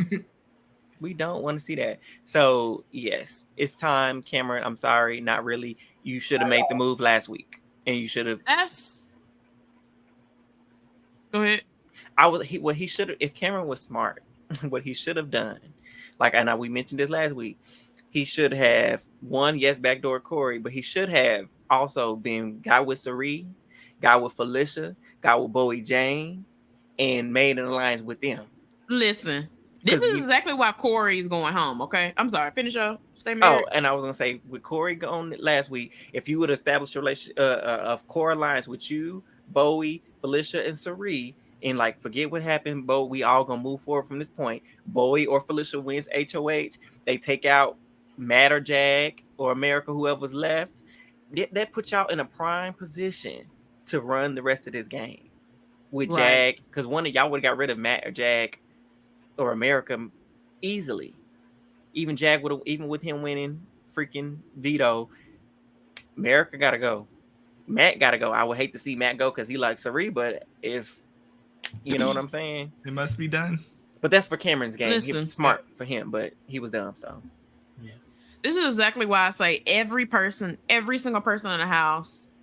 We don't want to see that. So yes, it's time, Cameron. I'm sorry, not really. You should have made the move last week, and you should have. Go ahead. He should have. If Cameron was smart, what he should have done, like I know we mentioned this last week, he should have backdoor Corey, but he should have also been guy with Cerie, guy with Felicia, guy with Bowie Jane, and made an alliance with them. Listen, this is exactly why Corey is going home. Okay, I'm sorry. Finish up. Stay married. Oh, and I was gonna say with Corey going last week, if you would establish a relationship of core alliance with you, Bowie, Felicia, and Cerie. And like, forget what happened, Bo. We all gonna move forward from this point. Bowie or Felicia wins HOH. They take out Matt or Jag or America, whoever's left. That puts y'all in a prime position to run the rest of this game with Jag. Because one of y'all would have got rid of Matt or Jag or America easily. Even Jag would have, even with him winning freaking veto, America gotta go. Matt gotta go. I would hate to see Matt go because he likes Cerie, but if you know what I'm saying? It must be done. But that's for Cameron's game. Listen, he was smart for him, but he was dumb. So, yeah. This is exactly why I say every single person in the house,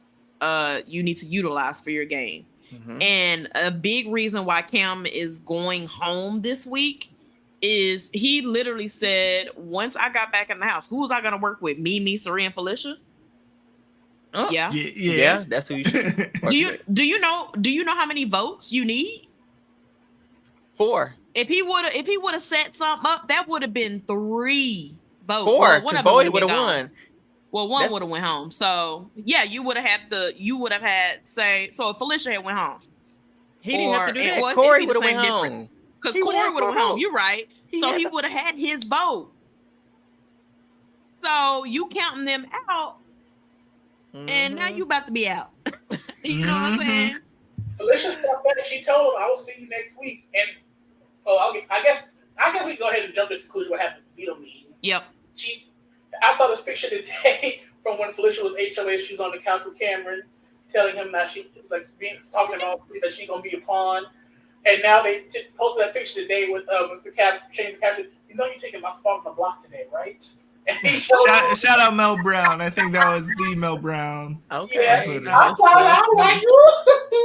you need to utilize for your game. And a big reason why Cam is going home this week is he literally said, once I got back in the house, who was I going to work with? Me, Sari, and Felicia? Oh, Yeah. Yeah, that's who you should. Do you know how many votes you need? 4. If he would have set something up, that would have been 3 votes. 4. Well, one of them Bowie would have won. Well, one would have went home. So yeah, you would have had say. So if Felicia had went home, he didn't have to do that. Well, Corey would have went home. Because Corey would have went home. You're right. So he would have had his votes. So you counting them out, and now you about to be out. You know what I'm saying? Felicia felt better. She told him, "I will see you next week." And I guess we can go ahead and jump to the conclusion what happened to Vito meeting. Yep. I saw this picture today from when Felicia was HOA. She was on the couch with Cameron, telling him that she talking about that she's gonna be a pawn. And now they posted that picture today with the change the caption. You know, you're taking my spot on the block today, right? Shout out Mel Brown. I think that was the Mel Brown. Okay. Yeah,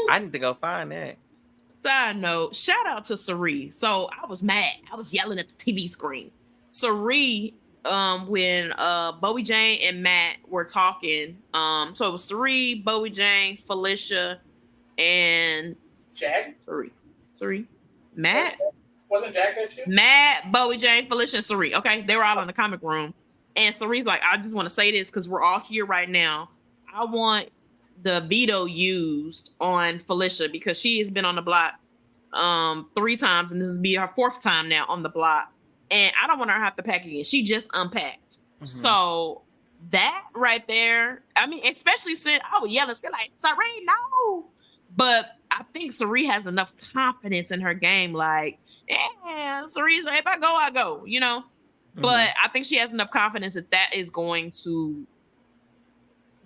I need to go find that. Side note, shout out to Sari. So I was mad. I was yelling at the TV screen. Sari, when Bowie Jane and Matt were talking, so it was Sari, Bowie Jane, Felicia, and Jag. Sari. Matt. Wasn't Jack there too? Matt, Bowie Jane, Felicia, and Sari. Okay, they were all in the comic room. And Sari's like, I just want to say this because we're all here right now. I want the veto used on Felicia because she has been on the block 3 times, and this will be her 4th time now on the block. And I don't want her to have to pack again. She just unpacked. Mm-hmm. So that right there, I mean, especially since I was yelling, like, Sari, no. But I think Sari has enough confidence in her game, like, yeah, Sari's like, if I go, I go, you know. Mm-hmm. But I think she has enough confidence that is going to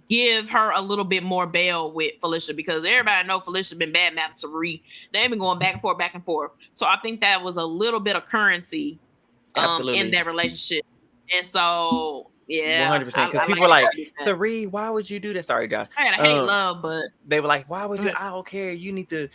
give her a little bit more bail with Felicia because everybody know Felicia been bad mouthing Sari. They've been going back and forth. So I think that was a little bit of currency in that relationship. And so, yeah. 100%. Because people were like, Sari, why would you do this? Sorry, Josh. I gotta hate love, but they were like, why would you? I don't care. You need to.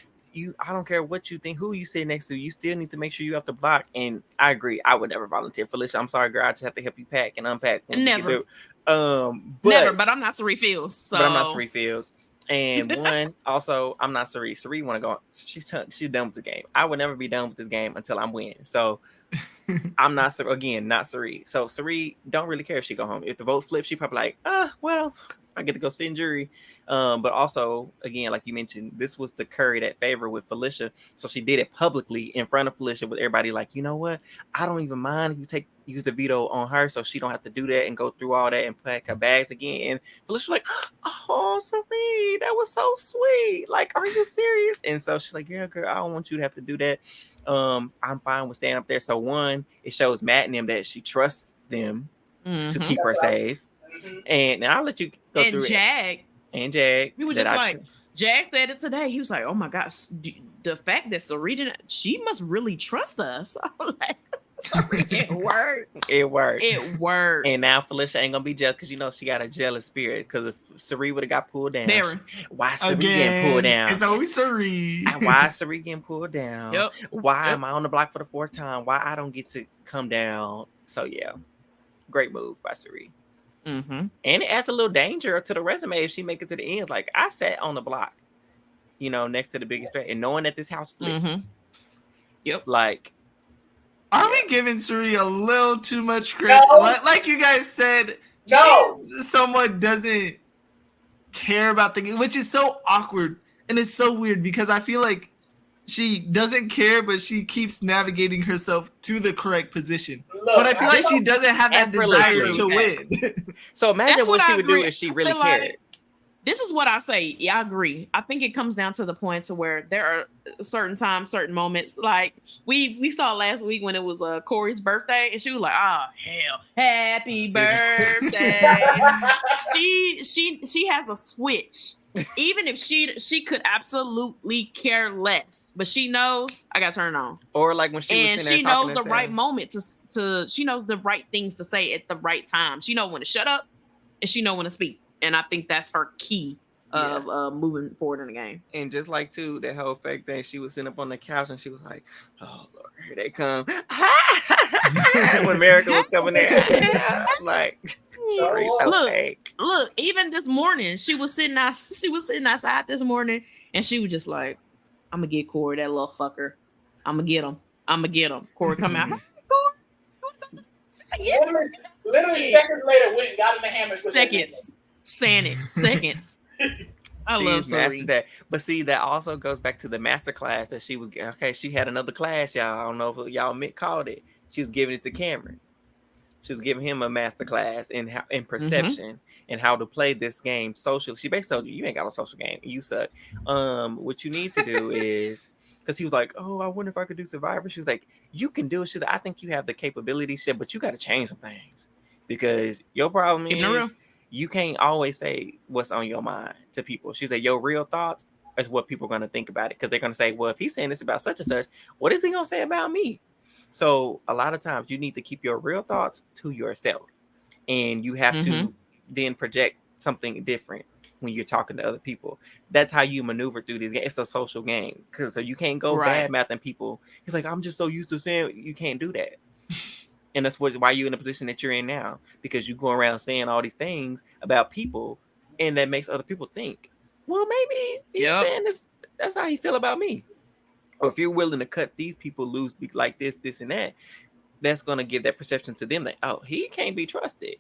I don't care what you think, who you sit next to. You still need to make sure you have to block. And I agree. I would never volunteer. Felicia, I'm sorry, girl. I just have to help you pack and unpack. Never. Never. But I'm not Sari Fields. So. But I'm not Sari Fields. And also, I'm not Sari. Sari want to go. She's done with the game. I would never be done with this game until I'm winning. So I'm not Sari. So Sari don't really care if she go home. If the vote flips, she probably like, well, I get to go sit in jury. But also, again, like you mentioned, this was the curry that favor with Felicia. So she did it publicly in front of Felicia with everybody like, you know what? I don't even mind if you use the veto on her so she don't have to do that and go through all that and pack her bags again. And Felicia was like, oh, Sari, that was so sweet. Like, are you serious? And so she's like, yeah, girl, I don't want you to have to do that. I'm fine with staying up there. So one, it shows Matt and them that she trusts them to keep her safe. And I'll let you go through it. And Jag. We were just like, Jag said it today. He was like, oh my gosh, the fact that Sari she must really trust us. I'm like, it worked. It worked. And now Felicia ain't gonna be jealous because you know she got a jealous spirit. Because if Sari would have got pulled down, why Sari getting pulled down? It's always Sari. Why Sari getting pulled down? Yep. Why am I on the block for the 4th time? Why I don't get to come down? So yeah, great move by Sari. Mm-hmm. And it adds a little danger to the resume if she make it to the end. Like I sat on the block, you know, next to the biggest threat, and knowing that this house flips. Mm-hmm. Yep. Like, are we giving Sari a little too much credit? No. Like you guys said, no. Someone doesn't care about the game, which is so awkward and it's so weird because I feel like she doesn't care, but she keeps navigating herself to the correct position. Look, but I feel like she doesn't have that desire to win. So imagine what she would do if she really cared. Like, this is what I say. Yeah, I agree. I think it comes down to the point to where there are certain times, certain moments. Like we saw last week when it was Corey's birthday, and she was like, "Oh hell, happy birthday!" she has a switch. Even if she could absolutely care less, but she knows I got to turn on. Or like when she was she knows the right moment to she knows the right things to say at the right time. She knows when to shut up and she knows when to speak. And I think that's her key of moving forward in the game. And just like too, that whole fake thing, she was sitting up on the couch and she was like, "Oh Lord, here they come!" When America was coming there, I'm like, so fake. Look, even this morning, she was sitting outside this morning, and she was just like, "I'm gonna get Corey, that little fucker. I'm gonna get him. Corey, come out." She said, yeah. Literally seconds later, went and got in the hammock. Seconds. I love Suri. That. But see, that also goes back to the master class that she was. Okay, she had another class, y'all. I don't know if y'all called it. She was giving it to Cameron. She was giving him a master class in perception and how to play this game socially. She basically told you ain't got a social game. You suck. What you need to do is, because he was like, "Oh, I wonder if I could do Survivor." She was like, "You can do it." She's like, "I think you have the capability, shit, but you got to change some things because your problem is you can't always say what's on your mind to people." She's like, "Your real thoughts is what people are going to think about it because they're going to say, well, if he's saying this about such and such, what is he going to say about me?" So a lot of times you need to keep your real thoughts to yourself, and you have to then project something different when you're talking to other people. That's how you maneuver through this game. It's a social game, because so you can't go bad mouthing people. It's like, I'm just so used to saying, you can't do that. And that's why you're in the position that you're in now, because you go around saying all these things about people, and that makes other people think, well, maybe he's saying this. That's how he feel about me. Or if you're willing to cut these people loose like this, and that, that's going to give that perception to them that, oh, he can't be trusted,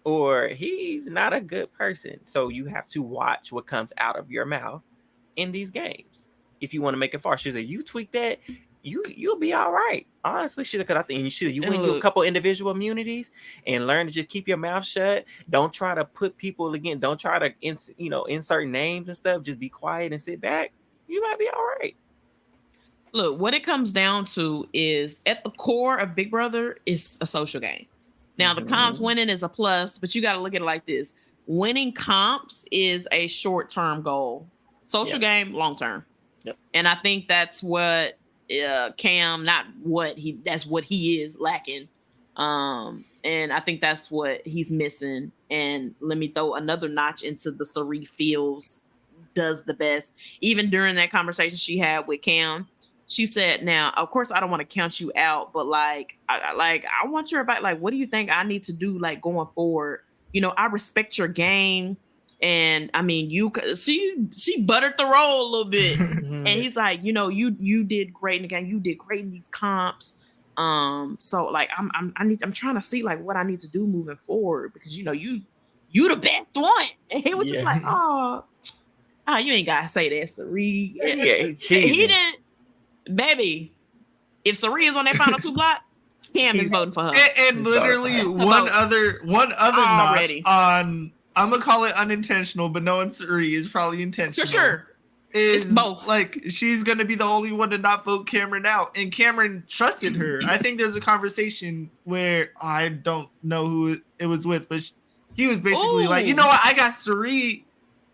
or he's not a good person. So you have to watch what comes out of your mouth in these games if you want to make it far. She said, you tweak that, you'll be all right. Honestly, because I think you win you a couple individual immunities and learn to just keep your mouth shut. Don't try to put people again. Don't try to insert names and stuff. Just be quiet and sit back. You might be all right. Look, what it comes down to is at the core of Big Brother is a social game. Now, the comps winning is a plus, but you got to look at it like this. Winning comps is a short-term goal. Social game, long-term. Yep. And I think that's what Cam, that's what he is lacking. And I think that's what he's missing. And let me throw another notch into the Suri feels does the best. Even during that conversation she had with Cam, she said, now, of course, I don't want to count you out, but I want your advice. Like, what do you think I need to do, like, going forward? I respect your game. And I mean, she buttered the roll a little bit. And he's like, you did great in the game. You did great in these comps. So like, I'm trying to see like what I need to do moving forward, because, you the best one. And he was just like, oh, you ain't got to say that, Suri. He didn't. Baby, if Suri is on that final 2 block, Cam is voting for her. And literally one other notch on, I'm gonna call it unintentional, but knowing Suri is probably intentional. For sure. Is it's both. Like, she's gonna be the only one to not vote Cameron out, and Cameron trusted her. I think there's a conversation where I don't know who it was with, but he was basically like, you know what, I got Suri,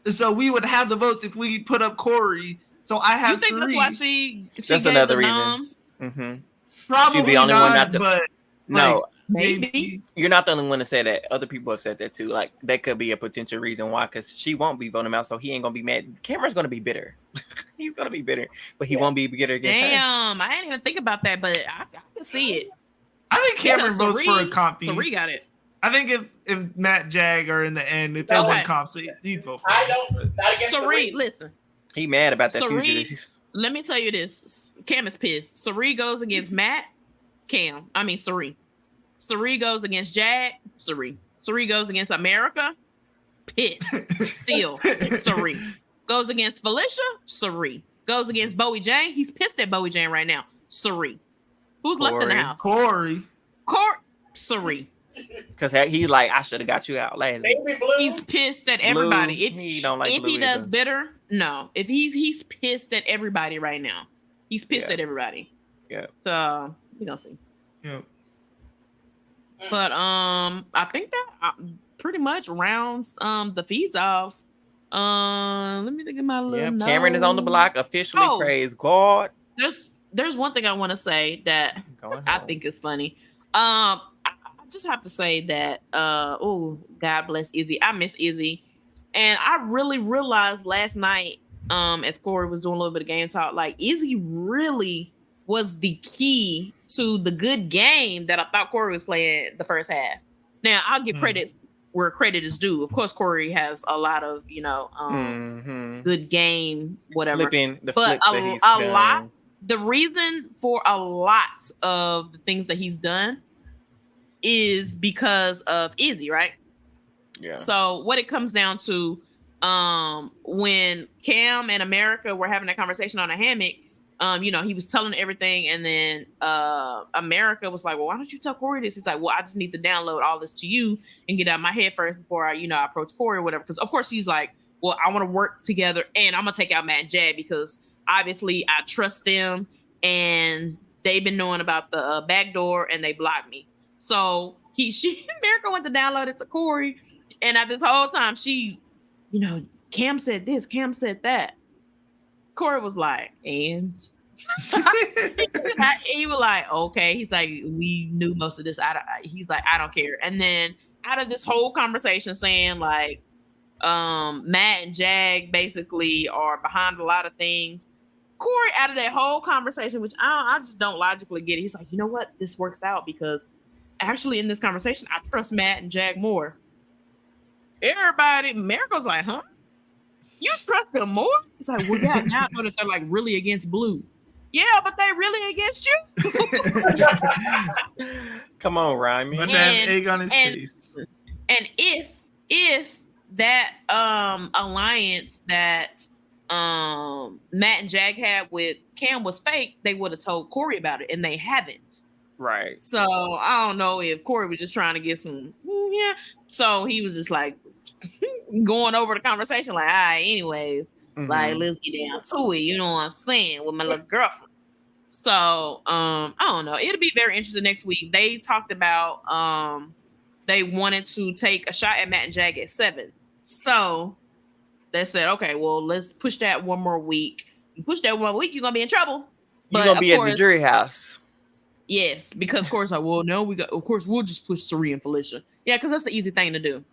so we would have the votes if we put up Corey. So I have. You think Suri. That's why she that's gave another the reason. Probably she'd be the only one not to. But no, maybe you're not the only one to say that. Other people have said that too. Like, that could be a potential reason why, because she won't be voting him out, so he ain't gonna be mad. Cameron's gonna be bitter. He's gonna be bitter, but he won't be bitter against her. Damn, I didn't even think about that, but I can see it. I think Cameron votes for a comp piece. Suri got it. I think if Matt Jag are in the end, if they win comps, he'd vote for. I don't. Not against Suri, listen. He mad about that Suri, fugitive. Let me tell you this. Cam is pissed. Suri goes against Matt. Suri. Suri goes against Jag. Suri goes against America. Pissed. Still. Suri. Goes against Felicia. Suri. Goes against Bowie Jane. He's pissed at Bowie Jane right now. Suri. Who's left in the house? Corey. Suri. Because he like, I should have got you out last week. He's pissed at everybody. Blue, he don't like if Blue he does either. better, no. If he's pissed at everybody right now. He's pissed at everybody. Yeah. So we gonna see. Yeah. But I think that pretty much rounds the feeds off. Let me think of my little notes. Cameron is on the block officially. Praise God. There's one thing I want to say that I think is funny. I just have to say that God bless Izzy. I miss Izzy. And I really realized last night, as Corey was doing a little bit of game talk, like Izzy really was the key to the good game that I thought Corey was playing the first half. Now I'll give credit where credit is due. Of course, Corey has a lot of, good game, whatever. But a lot. The reason for a lot of the things that he's done is because of Izzy, right? Yeah. So what it comes down to, when Cam and America were having that conversation on a hammock, he was telling everything, and then America was like, "Well, why don't you tell Corey this?" He's like, "Well, I just need to download all this to you and get out of my head first before I approach Corey or whatever." Because of course he's like, "Well, I want to work together, and I'm gonna take out Matt and Jag because obviously I trust them, and they've been knowing about the backdoor, and they blocked me." So America went to download it to Corey, and at this whole time she, Cam said this, Cam said that. Corey was like, and he was like, okay. He's like, we knew most of this. He's like, I don't care. And then out of this whole conversation saying like, Matt and Jag basically are behind a lot of things. Corey, out of that whole conversation, which I just don't logically get it, he's like, you know what? This works out because actually in this conversation, I trust Matt and Jag more. Everybody, Miracle's like, huh? You trust them more? It's like, well, yeah, now I know that they're like really against Blue. Yeah, but they really against you? Come on, Ryan. Put that egg on his face. And if that alliance that Matt and Jag had with Cam was fake, they would have told Corey about it, and they haven't. Right. So I don't know if Corey was just trying to get some, So he was just like going over the conversation, like, all right, anyways, like, let's get down to it. You know what I'm saying? With my little girlfriend. So I don't know. It'll be very interesting next week. They talked about they wanted to take a shot at Matt and Jag at 7. So they said, okay, well, let's push that one more week. You push that 1 week, you're gonna be in trouble. You're gonna be at the jury house. Yes, because of course, like, well, no, we'll just push Sari and Felicia. Yeah, because that's the easy thing to do.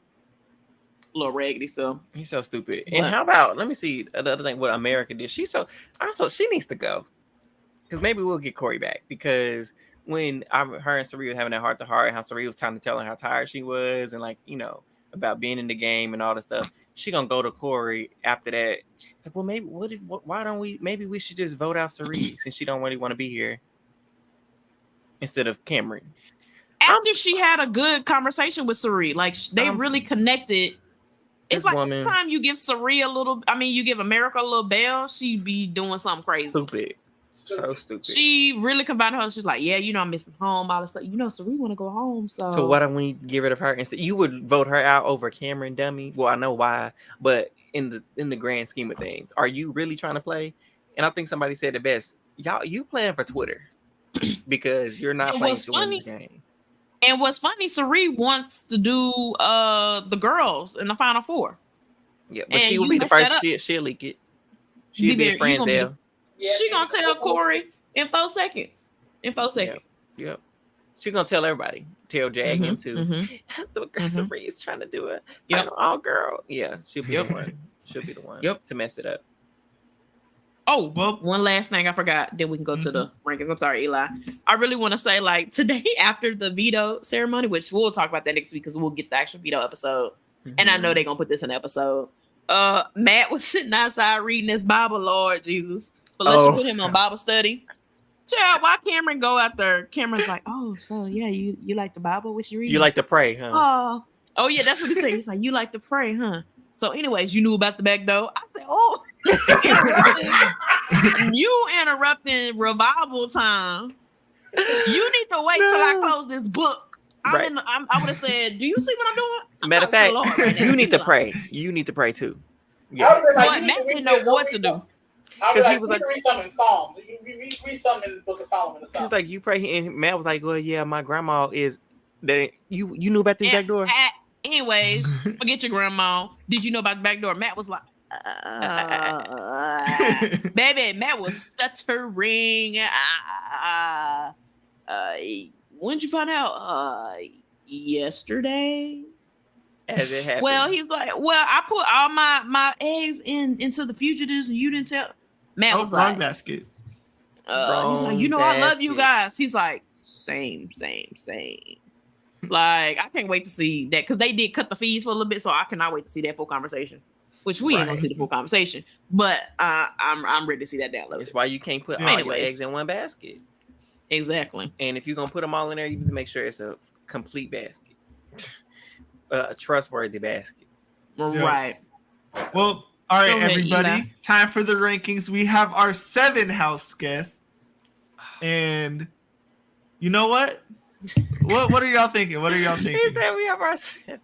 A little raggedy, so he's so stupid. And how about, let me see the other thing what America did. She needs to go. Because maybe we'll get Corey back. Because when her and Sari were having that heart to heart, how Sari was trying to tell her how tired she was, and like, about being in the game and all this stuff, she gonna go to Corey after that. Like, well, maybe why don't we? Maybe we should just vote out Sari since she don't really want to be here instead of Cameron. After she had a good conversation with Sari, like they really connected. It's like every time you give Sari you give America a little bell, she be doing something crazy. Stupid. So stupid. She really combined her. She's like, yeah, I'm missing home, all this stuff. Sari want to go home. So why don't we get rid of her instead? You would vote her out over Cameron, dummy. Well, I know why, but in the grand scheme of things, are you really trying to play? And I think somebody said the best. You playing for Twitter because you're not playing to win the game. And what's funny, Sari wants to do the girls in the Final Four. Yeah, but she will be the first. She'll leak it. She'll be a friend's there. She gonna tell Corey in 4 seconds. Yep. She's gonna tell everybody. Tell Jag him too. The girl Sari is trying to do it. Yep. All girl. Yeah, she'll be the one. She'll be the one. To mess it up. Oh, well, one last thing I forgot. Then we can go to the rankings. I'm sorry, Eli. I really want to say, like, today after the veto ceremony, which we'll talk about that next week because we'll get the actual veto episode. And I know they're gonna put this in the episode. Matt was sitting outside reading his Bible, Lord Jesus. Felicia put him on Bible study. Child, why Cameron go out there? Cameron's like, oh, so yeah, you like the Bible? What you read? You like to pray, huh? Oh yeah, that's what he said. He's like, you like to pray, huh? So, anyways, you knew about the backdoor. I said, oh, you interrupting revival time. You need to wait till I close this book. I would have said, do you see what I'm doing? Matter of fact, you need to pray. You need to pray too. Yeah. But Matt didn't know what to do. Because he was like, read something in Psalms. Read something in the Book of Solomon. He's like, you pray, and Matt was like, well, yeah, my grandma is that you knew about this backdoor. Anyways, forget your grandma. Did you know about the backdoor? Matt was like, baby, Matt was stuttering. When did you find out? Yesterday. as it happened. Well, he's like, well, I put all my eggs into the fugitives, and you didn't tell. Matt was wrong like, basket. he's like, you know, I love you guys. He's like, same. Like, I can't wait to see that because they did cut the feeds for a little bit, so I cannot wait to see that full conversation. Which we ain't gonna see the full conversation, but I'm ready to see that download. That's why you can't put all your eggs in one basket. Exactly. And if you're gonna put them all in there, you need to make sure it's a complete basket, a trustworthy basket. Right. Well, all right, ahead, everybody. Eli. Time for the rankings. We have our 7 house guests, and you know what? What are y'all thinking? He said we have our 7.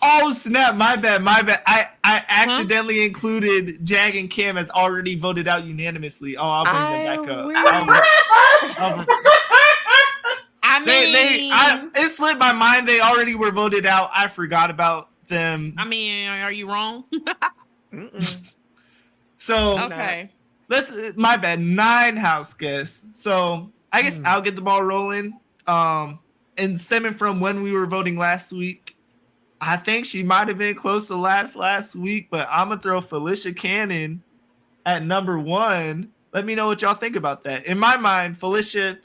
Oh snap! My bad. I accidentally included Jag and Cam as already voted out unanimously. Oh, I'll bring them back up. It slipped my mind. They already were voted out. I forgot about them. I mean, are you wrong? So okay. My bad. 9 house guests. So I guess I'll get the ball rolling. And stemming from when we were voting last week. I think she might have been close to last week, but I'm going to throw Felicia Cannon at number 1. Let me know what y'all think about that. In my mind, Felicia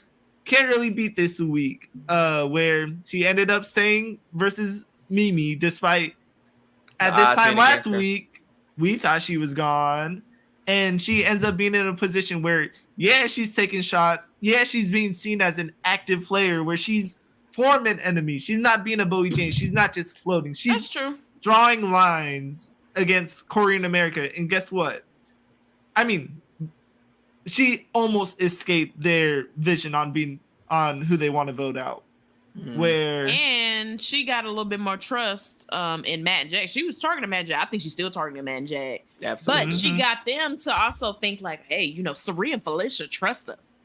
can't really beat this week, where she ended up staying versus Mimi, despite at this time last week, we thought she was gone. And she ends up being in a position where, she's taking shots. She's being seen as an active player where she's forming enemies. She's not being a Bowie Jane. She's not just floating. She's drawing lines against Korean America. And guess what? I mean, she almost escaped their vision on who they want to vote out. And she got a little bit more trust in Matt and Jack. She was targeting Matt and Jack. I think she's still targeting Matt and Jack. Absolutely. But she got them to also think like, hey, you know, Sari and Felicia trust us.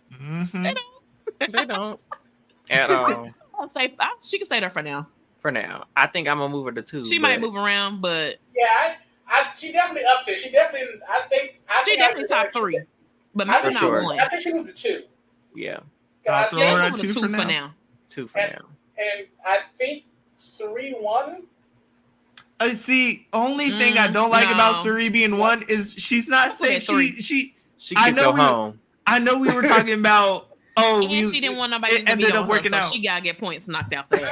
They don't. At all. She can stay there for now. I think I'm gonna move her to 2. She might move around, but she definitely up there. She definitely, she definitely top 3. But maybe not 1. I think she moved to 2. Yeah. I'll throw her at 2 for now. 2 for now. And I think Sari 1. See, only thing I don't like about Sari being 1 is she's not safe. She can go home. I know we were talking about. She didn't want nobody to ended up working out. She gotta get points knocked out there.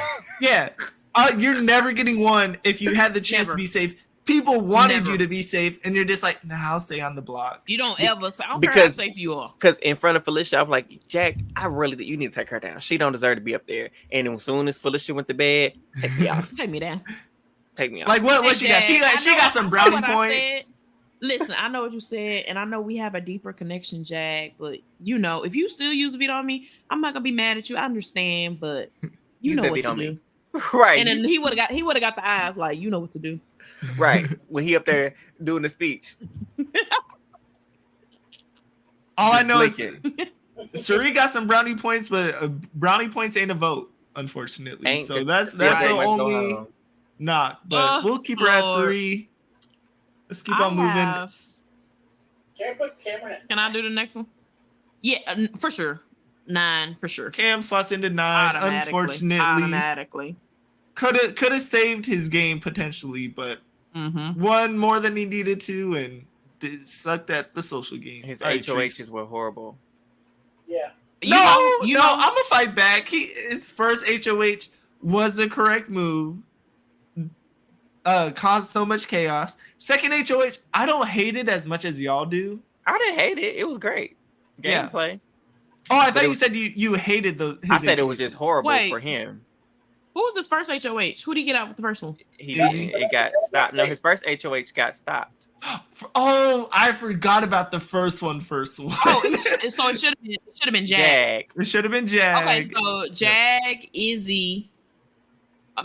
You're never getting 1 if you had the chance to be safe. People wanted you to be safe, and you're just like, nah, I'll stay on the block. You don't ever say, I don't care how safe you are. Because in front of Felicia, I'm like, Jack, you need to take her down. She don't deserve to be up there. And as soon as Felicia went to bed, take me off. Take me down. Take me off. Like what she got? She got some brownie points. Listen, I know what you said, and I know we have a deeper connection, Jack. But you know, if you still use the veto on me, I'm not gonna be mad at you. I understand, but you know what to do. Right. And then he would have got the eyes like, you know what to do. Right. When he up there doing the speech. All I know is Sari got some brownie points, but brownie points ain't a vote, unfortunately. So that's the only knock. But we'll keep her at 3. Let's keep on moving. Can I put Cameron at 9? Can I do the next one? Yeah, for sure. 9 for sure. Cam slots into 9. Unfortunately, automatically. Could have saved his game potentially, but won more than he needed to, and sucked at the social game. His HOHs were horrible. Yeah. No, I'm gonna fight back. His first HOH was the correct move. Caused so much chaos. Second HOH, I don't hate it as much as y'all do. I didn't hate it. It was great. Gameplay. Oh, I thought you said you hated the. I said it was just horrible for him. Who was his first HOH? Who did he get out with the first one? It got stopped. No, his first HOH got stopped. Oh, I forgot about the first one. So it should have been Jag. It should have been Jag. Okay, so Jag, Izzy.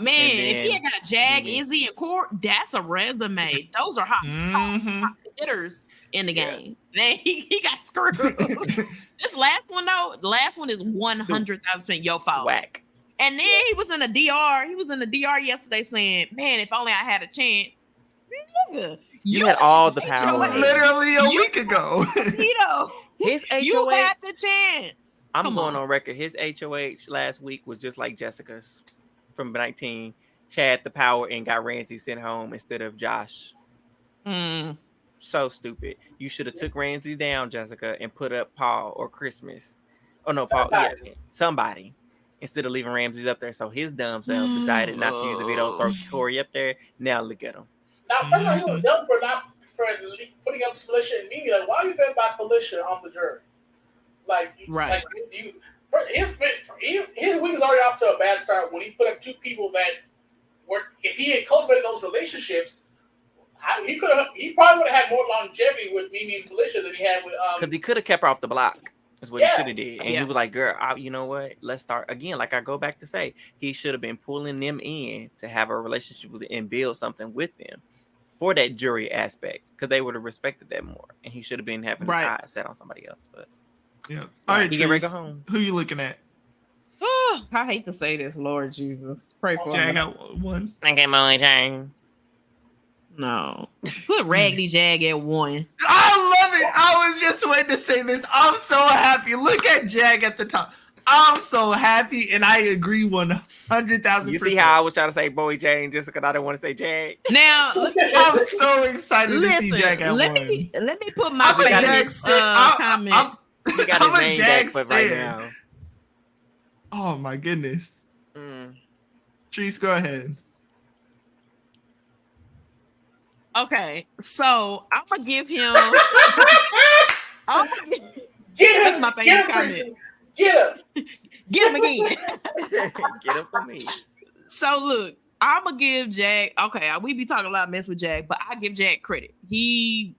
Man, if he had got Jag, Izzy, and Court, that's a resume. Those are hot hitters in the game. Man, he got screwed. This last one though, the last one is 100,000% your fault. Whack. And then he was in the DR. He was in the DR yesterday saying, "Man, if only I had a chance." Nigga, you had all the power. Literally a week ago. His HOH. You had the chance. I'm going on record. His HOH last week was just like Jessica's from 19. had the power and got Ramsey sent home instead of Josh. So stupid. You should have took Ramsey down, Jessica, and put up Paul or Christmas. Oh no, Paul. Yeah, somebody. Instead of leaving Ramsey up there. So his dumb self decided not to use the veto, throw Corey up there. Now look at him. Now, first of all, he was dumb for putting up Felicia and Mimi. Like, why are you thinking about Felicia on the jury? Like, right. His week is already off to a bad start when he put up two people that were, if he had cultivated those relationships, he probably would have had more longevity with Mimi and Felicia than he had with. Because he could have kept her off the block. Is what he should have did. And he was like, girl, you know what? Let's start again. Like I go back to say, he should have been pulling them in to have a relationship with and build something with them for that jury aspect. Because they would have respected that more. And he should have been having his eyes set on somebody else. But yeah. All right, get ready to go home. Who you looking at? Oh, I hate to say this, Lord Jesus. Pray for me. I got one. Okay, my turn. No. Put Raggedy Jag at 1. I love it. I was just waiting to say this. I'm so happy. Look at Jag at the top. I'm so happy, and I agree 100,000%. You see how I was trying to say Bowie Jane just because I didn't want to say Jag? Now, I'm so excited to see Jag at 1. Let me put my I'm a Jag comment. He got his name back for right now. Oh, my goodness. Treese, go ahead. Okay, so I'm gonna give him. Get him! My favorite comment. Get him! Get him again. Get him for me. So look, I'm gonna give Jag. Okay, we be talking a lot of mess with Jag, but I give Jag credit. He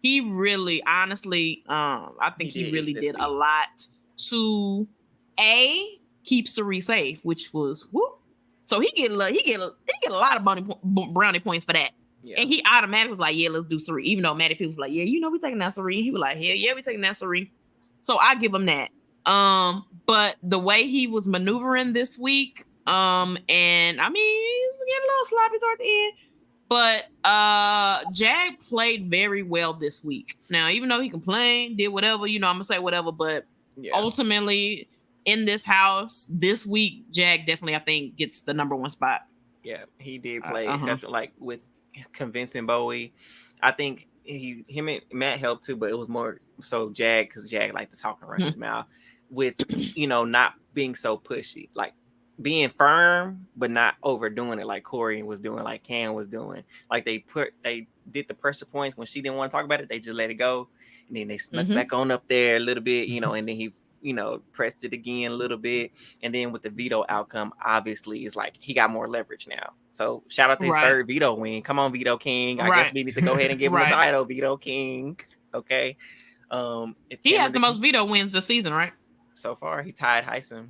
really, honestly, I think he really did a lot to keep Sari safe, which was whoop. So he get a lot of brownie points for that. Yeah. And he automatically was like, yeah, let's do Sari. Even though Maddie P was like, yeah, you know, we taking that Sari. He was like, hell yeah, we taking that Sari. So I give him that. But the way he was maneuvering this week, and I mean, he's getting a little sloppy toward the end. But Jag played very well this week. Now, even though he complained, did whatever, you know, I'm gonna say whatever, but ultimately in this house this week, Jag definitely, I think, gets the number 1 spot. Yeah, he did play exceptional, like with convincing Bowie. I think him and Matt helped too, but it was more so Jag, because Jag liked to talk and run his mouth with, you know, not being so pushy, like being firm but not overdoing it like Corey was doing, like Cam was doing. Like they did the pressure points when she didn't want to talk about it, they just let it go, and then they snuck back on up there a little bit, you know, and then he, you know, pressed it again a little bit. And then with the veto outcome, obviously, it's like he got more leverage now. So shout out to his third veto win. Come on, Veto King. I guess we need to go ahead and give him the title, Veto King. Okay. If he has the most veto wins this season, right? So far, he tied Heisen.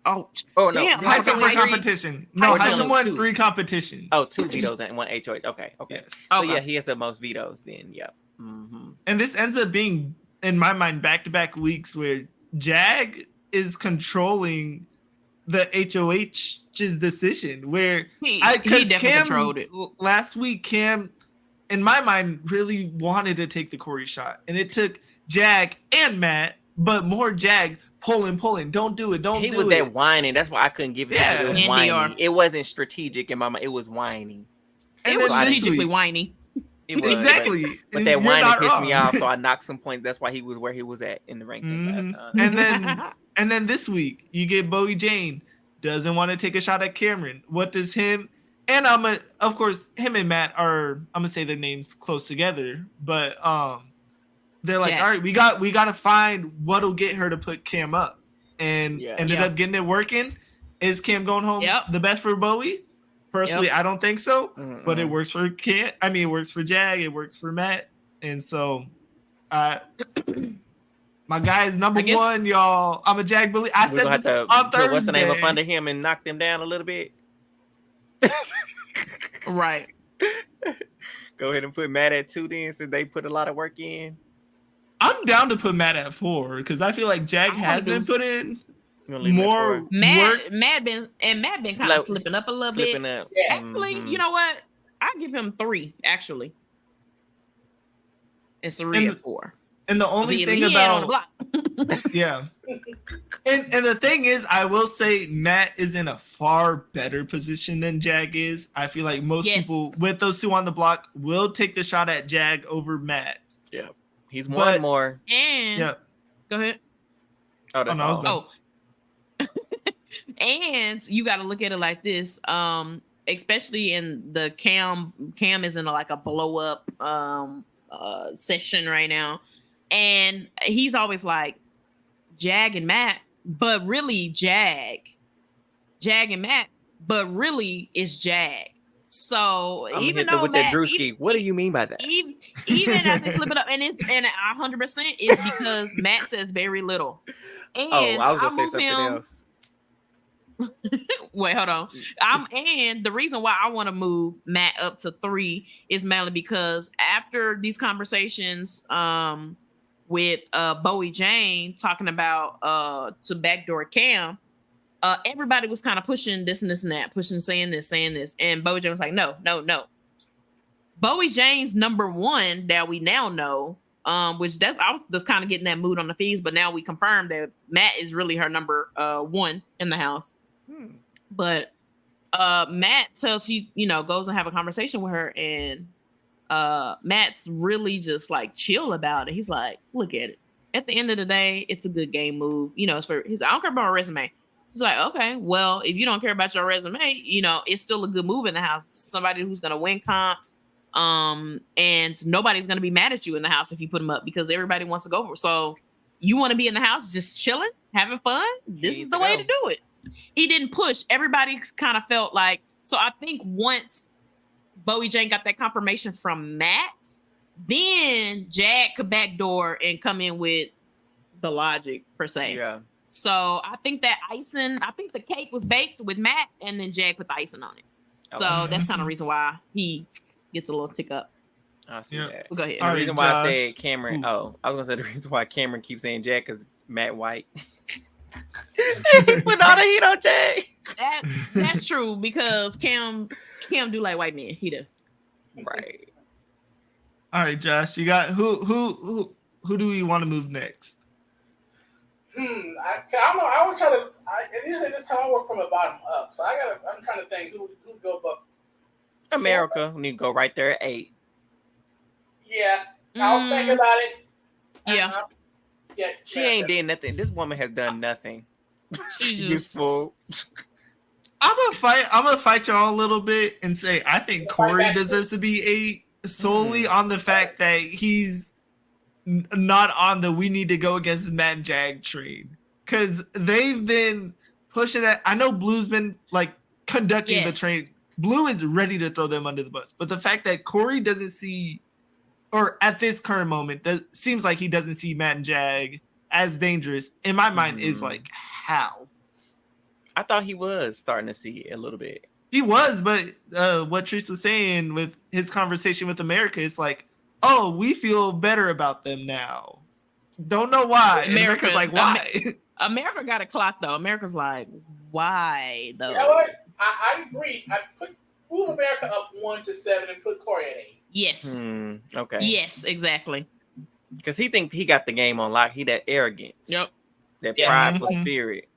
Oh no. Damn. Heisen won competition. No, Heisen won 3 competitions. Oh, 2 vetoes and 1 HOH. Okay. Yes. So yeah, he has the most vetoes then. Yep. And this ends up being, in my mind, back-to-back weeks where Jag is controlling the HOH's decision, where he definitely Cam, controlled it. Last week, Cam, in my mind, really wanted to take the Corey shot, and it took Jag and Matt, but more Jag pulling. Don't do it. He was that whining. That's why I couldn't give it. Yeah. It was whiny. It wasn't strategic in my mind. It was whiny. It was strategically whiny. It was, exactly. But that whining pissed me off, so I knocked some points. That's why he was where he was at in the ranking last time. And then this week, you get Bowie Jane doesn't want to take a shot at Cameron. What does him and of course him and Matt are, I'm gonna say their names close together, but they're like, all right, we got to find what'll get her to put Cam up, and ended up getting it working. Is Cam going home the best for Bowie? Personally, I don't think so, but it works for Cam. I mean, it works for Jag. It works for Matt, and so, my guy is number 1, y'all. I'm a Jag bully. I said this on Thursday. What's the name up under him and knock them down a little bit? Right. Go ahead and put Matt at 2 then, since they put a lot of work in. I'm down to put Matt at 4 because I feel like Jag has been put in more Matt been kind of slipping up a little bit. Up. Actually, you know what? I give him 3 actually. And Sari at 4. And the only thing about And the thing is, I will say Matt is in a far better position than Jag is. I feel like most people with those two on the block will take the shot at Jag over Matt. Yeah, he's one more. And go ahead. Oh, that's all. And you got to look at it like this. Especially in the Cam is in like a blow up session right now, and he's always like Jag and Matt, but really Jag and Matt, but really it's Jag. So even though with Matt, that Drewski, what do you mean by that? Even as they slip it up, and 100% is because Matt says very little. And I was gonna say something else. Wait, hold on. And the reason why I want to move Matt up to 3 is mainly because after these conversations with Bowie Jane talking about to backdoor Cam, everybody was kind of pushing this and this and that, saying this, and Bowie Jane was like, no. Bowie Jane's number 1 that we now know, which I was just kind of getting that mood on the feeds, but now we confirmed that Matt is really her number 1 in the house. But Matt tells she, goes and have a conversation with her, and Matt's really just like chill about it. He's like, look at it. At the end of the day, it's a good game move. It's I don't care about my resume. She's like, okay, well, if you don't care about your resume, it's still a good move in the house. Somebody who's gonna win comps. And nobody's gonna be mad at you in the house if you put them up because everybody wants to go for it. So you want to be in the house just chilling, having fun? This is the way to do it. He didn't push. Everybody kind of felt like, so I think once Bowie Jane got that confirmation from Matt, then Jag could backdoor and come in with the logic per se. Yeah. So I think the cake was baked with Matt, and then Jag put the icing on it. So that's kind of the reason why he gets a little tick up. I see that. Well, go ahead. And the reason why I said Cameron, I was gonna say the reason why Cameron keeps saying Jag because Matt White. He put all the heat on Jag. That's true because Cam do like white men. He do. Right. All right, Josh, you got who do we want to move next? I don't know. I was trying to. Usually this time I work from the bottom up, so I'm trying to think who go above. America, we need to go right there at 8. Yeah, I was thinking about it. Yeah. She ain't did nothing. This woman has done nothing. She's useful. I'm gonna fight y'all a little bit and say I think Corey deserves to be 8 solely on the fact that he's not on the we need to go against Matt and Jag train because they've been pushing that. I know Blue's been like conducting the train. Blue is ready to throw them under the bus, but the fact that Corey doesn't see, or at this current moment, seems like he doesn't see Matt and Jag as dangerous in my mind is like how. I thought he was starting to see it a little bit. He was, but what Tris was saying with his conversation with America, it's like, oh, we feel better about them now. Don't know why. America's like, why? America got a clock though. America's like, why though? You know what? I agree. I move America up 1 to 7 and put Corey at 8. Yes. Okay. Yes, exactly. Because he think he got the game on lock. He that arrogance. Yep. That prideful spirit.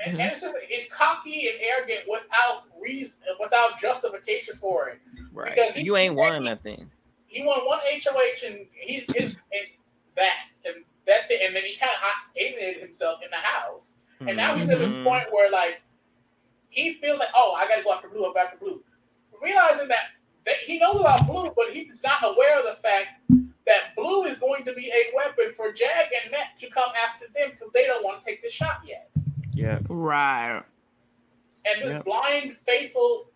And it's cocky and arrogant without reason, without justification for it. Right. Because you ain't won nothing. He won 1 HOH and and that's it. And then he kind of alienated himself in the house. And now he's at this point where like he feels like, oh, I got to go after Blue, realizing that he knows about Blue, but he's not aware of the fact that Blue is going to be a weapon for Jag and Matt to come after them because they don't want to take the shot yet. Yeah. Right. And this blind, faithful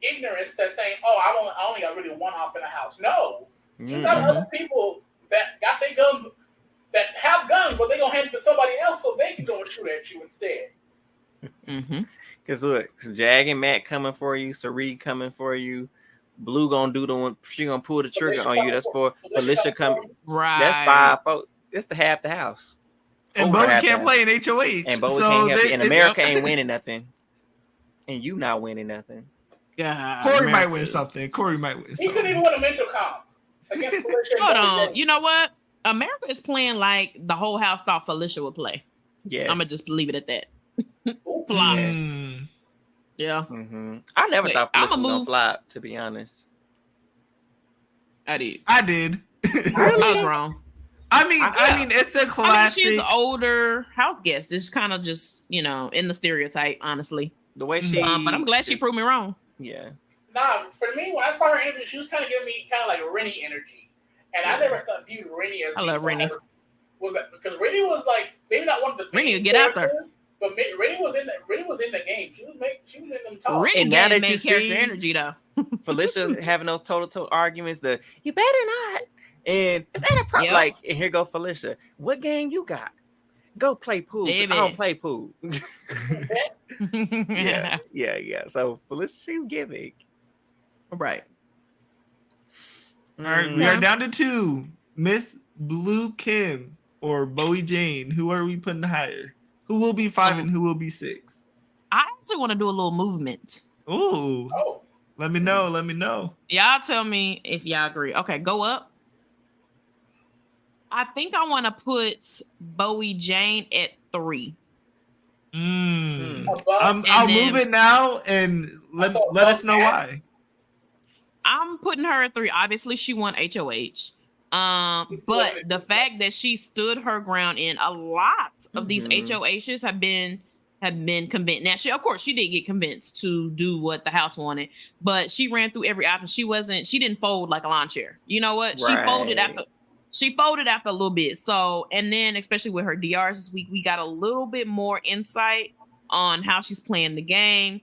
ignorance that's saying, oh, I only got really one op in the house. No. You got other people that got their guns, that have guns, but they're going to hand it to somebody else so they can go and shoot at you instead. Because look, Jag and Matt coming for you, Sari coming for you, Blue gonna do the one, she gonna pull the trigger on you. That's for Felicia coming. Right. That's 5 folks. That's the half the house. And Bowie can't play in HOH. And Bowie can't help you. And America ain't winning nothing. And you not winning nothing. God, Corey might win something. He couldn't even win a mental comp against Felicia. Hold on. You know what? America is playing like the whole house thought Felicia would play. Yes. I'm gonna just leave it at that. Ooh, Flop. Mm. Yeah, I never Wait, thought I'ma Felicia was gonna move- flop, to be honest. I did. I did. I was wrong. I mean, Yeah. it's a I mean, classic. she's an older house guest. It's kind of just, in the stereotype, honestly. The way she, But I'm glad she proved me wrong. Yeah, Nah, for me, when I saw her interview, she was kind of giving me kind of like Rennie energy, and I never viewed Rennie as. I love Rennie. Because Rennie was like maybe not one of the Rennie main would get out there. characters, but Rennie was in the game. She was in them talks. Rennie And now gave that you main character see- energy though. Felicia having those toe-to-toe arguments. You better not. And is that a problem? Yep. Like, and here go Felicia. What game you got? Go play pool. 'Cause I Baby. don't play pool. yeah. So Felicia, she's giving. Right. All right, we are down to 2. Miss Blue Kim or Bowie Jane. Who are we putting higher? Who will be 5 and who will be 6? I actually want to do a little movement. Ooh. Oh, Let me know. Y'all tell me if y'all agree. Okay, go up. I think I want to put Bowie Jane at 3. above, I'll then- move it now and let us know why. I'm putting her at 3. Obviously, she won HOH. But the fact that she stood her ground in a lot of these HOHs have been convinced. Now, she did get convinced to do what the house wanted, but she ran through every option. She didn't fold like a lawn chair. You know what? Right. She folded after a little bit. So, and then especially with her DRs this week, we got a little bit more insight on how she's playing the game.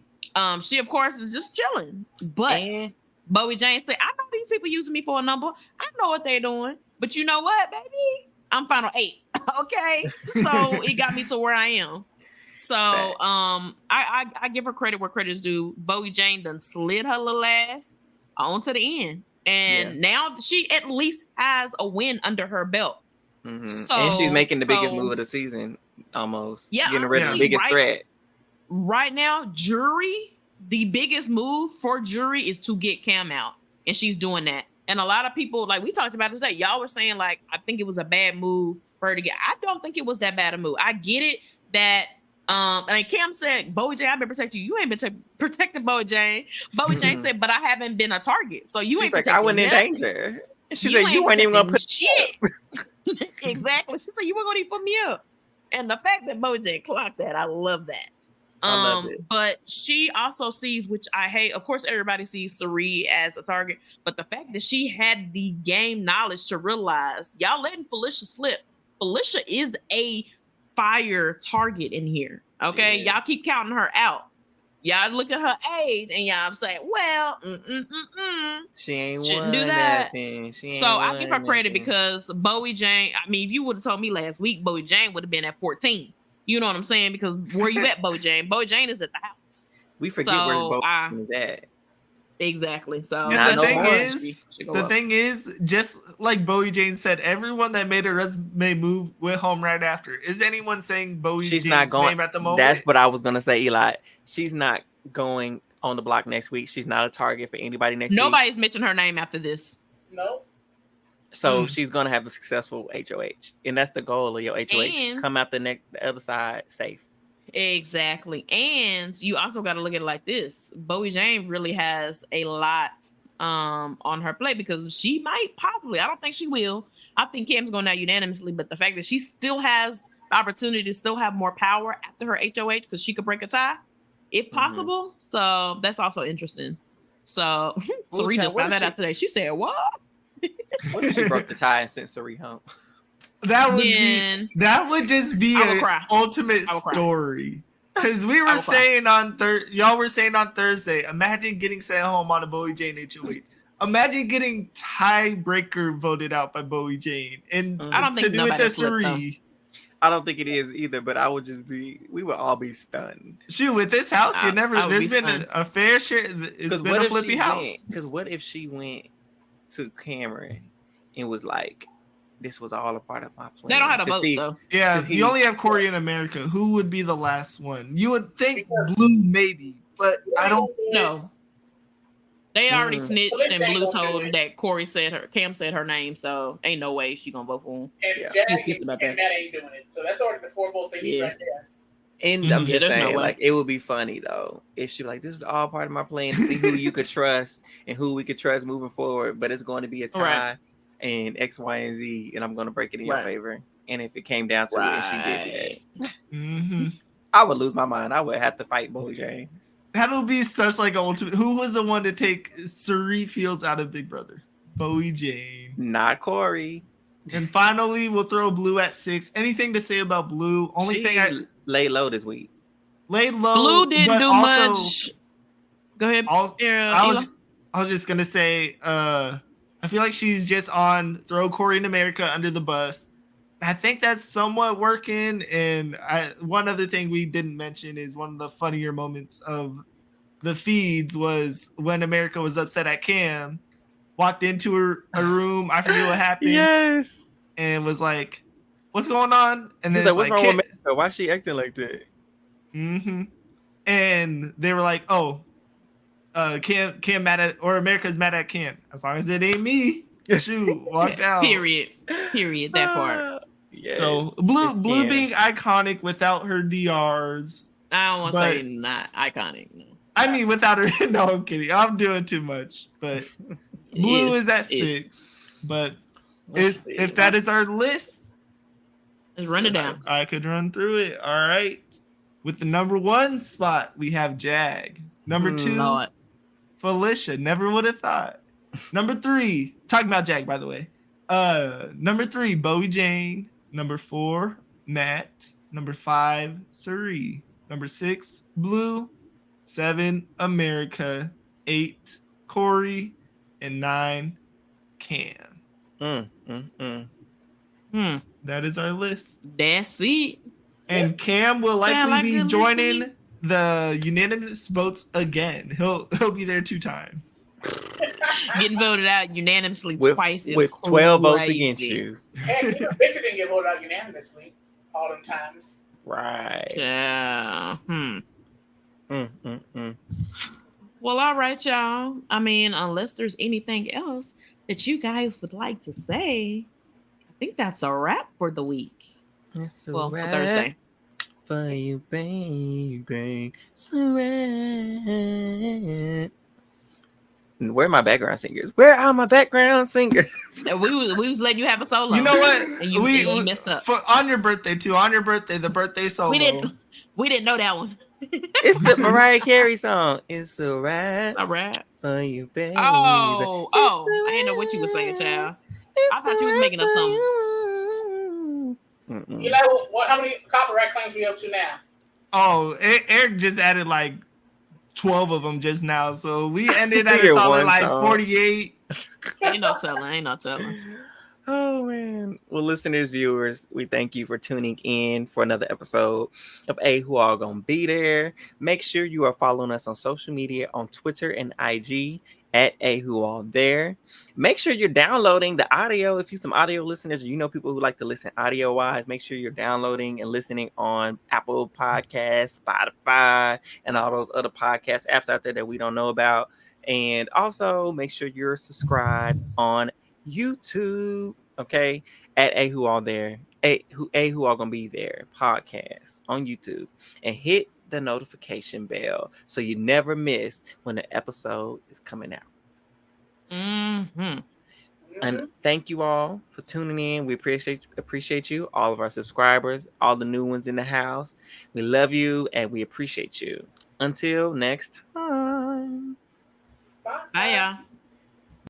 She of course is just chilling, but Bowie Jane said, I know these people using me for a number. I know what they're doing. But you know what, baby? I'm final 8. Okay. So it got me to where I am. So I give her credit where credit's due. Bowie Jane done slid her little ass on to the end. And now she at least has a win under her belt. So, and she's making the biggest move of the season almost. Yeah, Getting rid of the honestly, biggest threat. Right now, Jury, the biggest move for Jury is to get Cam out. And she's doing that. And a lot of people, like we talked about this day, y'all were saying, like, I think it was a bad move for her to get. I don't think it was that bad a move. I get it that, and Cam said, Bowie Jane, I've been protecting you. You ain't been protecting Bowie Jane. Bowie Jane said, but I haven't been a target. So you She's ain't like, protecting I wasn't in nothing. danger. She said, you weren't even going to put shit. Exactly. She said, you weren't going to even put me up. And the fact that Bowie Jane clocked that, I love that. I love it. But she also sees, which I hate, of course, everybody sees Sari as a target, but the fact that she had the game knowledge to realize, y'all letting Felicia slip. Felicia is a fire target in here. Okay. Y'all keep counting her out. Y'all look at her age and y'all say, well, she ain't shouldn't do won that. nothing. So I give her credit because Bowie Jane, I mean, if you would have told me last week, Bowie Jane would have been at 14. You know what I'm saying? Because where you at, Bowie Jane? Bowie Jane is at the house. We forget where Bowie is at. Exactly. So And the thing is, just like Bowie Jane said, everyone that made a resume move went home right after. Is anyone saying Bowie Jane's name at the moment? That's what I was gonna say, Eli. She's not going on the block next week. She's not a target for anybody next week. Nobody's mentioned her name after this. No. So she's gonna have a successful HOH, and that's the goal of your HOH. And come out the other side safe. Exactly. And you also got to look at it like this. Bowie Jane really has a lot on her plate because she might possibly, I don't think she will. I think Cam's going out unanimously, but the fact that she still has the opportunity to still have more power after her HOH because she could break a tie if possible. So that's also interesting. So Sari just found that out today. She said, what? What if she broke the tie and sent Sari home? That would just be an ultimate story. Because we were saying y'all were saying on Thursday, imagine getting sent home on a Bowie Jane HOH. Imagine getting tiebreaker voted out by Bowie Jane. And I don't think to do it to Sari. I don't think it is either, but we would all be stunned. Shoot, with this house, there's been a fair share. It's been a flippy house. Because what if she went to Cameron and was like, this was all a part of my plan. They don't have a vote, though. Yeah, you only have Corey in America. Who would be the last one? You would think Blue, maybe, but I don't know. They already snitched, Well, and they Blue ain't gonna do told it. that Cam said her name, so ain't no way she gonna vote for him. And Yeah. Jack He's pissed about and that. Matt ain't doing it. So that's already the four votes they need Yeah. right there. And I'm Yeah, just there's no saying, way. like, it would be funny though if she was like, this is all part of my plan to see who you could trust and who we could trust moving forward. But it's going to be a tie Right. and X, Y, and Z, and I'm going to break it in your Right. favor. And if it came down to it and she did that, Mm-hmm. I would lose my mind. I would have to fight Boy Jane. That'll be such like an ultimate. Who was the one to take Suri Fields out of Big Brother? Bowie Jane. Not Corey. And finally, we'll throw Blue at 6. Anything to say about Blue? Only She thing I laid low this week. laid low. Blue didn't but do also, much. Go ahead. Also, Eli. I was just gonna say, I feel like she's just on throw Corey in America under the bus. I think that's somewhat working. And one other thing we didn't mention is one of the funnier moments of the feeds was when America was upset at Cam, walked into a room. I forget what happened. Yes. And was like, "What's going on?" And He's then like, what's wrong with America? Why is she acting like that? Mm-hmm. And they were like, "Oh, Cam mad at, or America's mad at Cam. As long as it ain't me, shoot, walked out." Period. That part. Yes. So It's Blue Cam. being iconic without her DRs. I don't want to But- say not iconic. No. I mean, without her. No, I'm kidding. I'm doing too much. But Blue is at 6. But Let's see. if that is our list, Let's run it down. I could run through it. All right. With the number 1 spot, we have Jag. Number 2, Lord. Felicia. Never would have thought. Number 3, talking about Jag, by the way. Number 3, Bowie Jane. Number 4, Matt. Number 5, Suri. Number 6, Blue. 7, America. 8, Corey. And 9, Cam. That is our list. That's it. And Cam will Sound likely like be good joining listening. the unanimous votes again. He'll be there 2 times. Getting voted out unanimously with twice is 12 votes crazy. against you. Heck, even Victor didn't get voted out unanimously all them times. Right. Yeah. Mm. Well, all right, y'all. I mean, unless there's anything else that you guys would like to say, I think that's a wrap for the week. It's a Well, for wrap Thursday. for you, baby. It's a wrap. And where are my background singers? Where are my background singers? We was letting you have a solo. You know what? And you messed up. On your birthday too. On your birthday, the birthday solo. We didn't know that one. It's the Mariah Carey song. It's a wrap All right. for you, baby. Oh, I didn't know what you were saying, child. I thought you was making up something. You know what? How many copyright claims we up to now? Oh, Eric just added like 12 of them just now. So we ended at a Figure solid one like song. 48. Ain't no telling. Oh man. Well, listeners, viewers, we thank you for tuning in for another episode of Who All Gonna Be There. Make sure you are following us on social media on Twitter and IG at Who All There. Make sure you're downloading the audio. If you're some audio listeners or you know people who like to listen audio wise, make sure you're downloading and listening on Apple Podcasts, Spotify, and all those other podcast apps out there that we don't know about. And also make sure you're subscribed on YouTube, okay, at Who All There, Who All Gonna Be There podcast on YouTube, and hit the notification bell so you never miss when the episode is coming out. And thank you all for tuning in. We appreciate you, all of our subscribers, all the new ones in the house. We love you and we appreciate you. Until next time. Bye, y'all.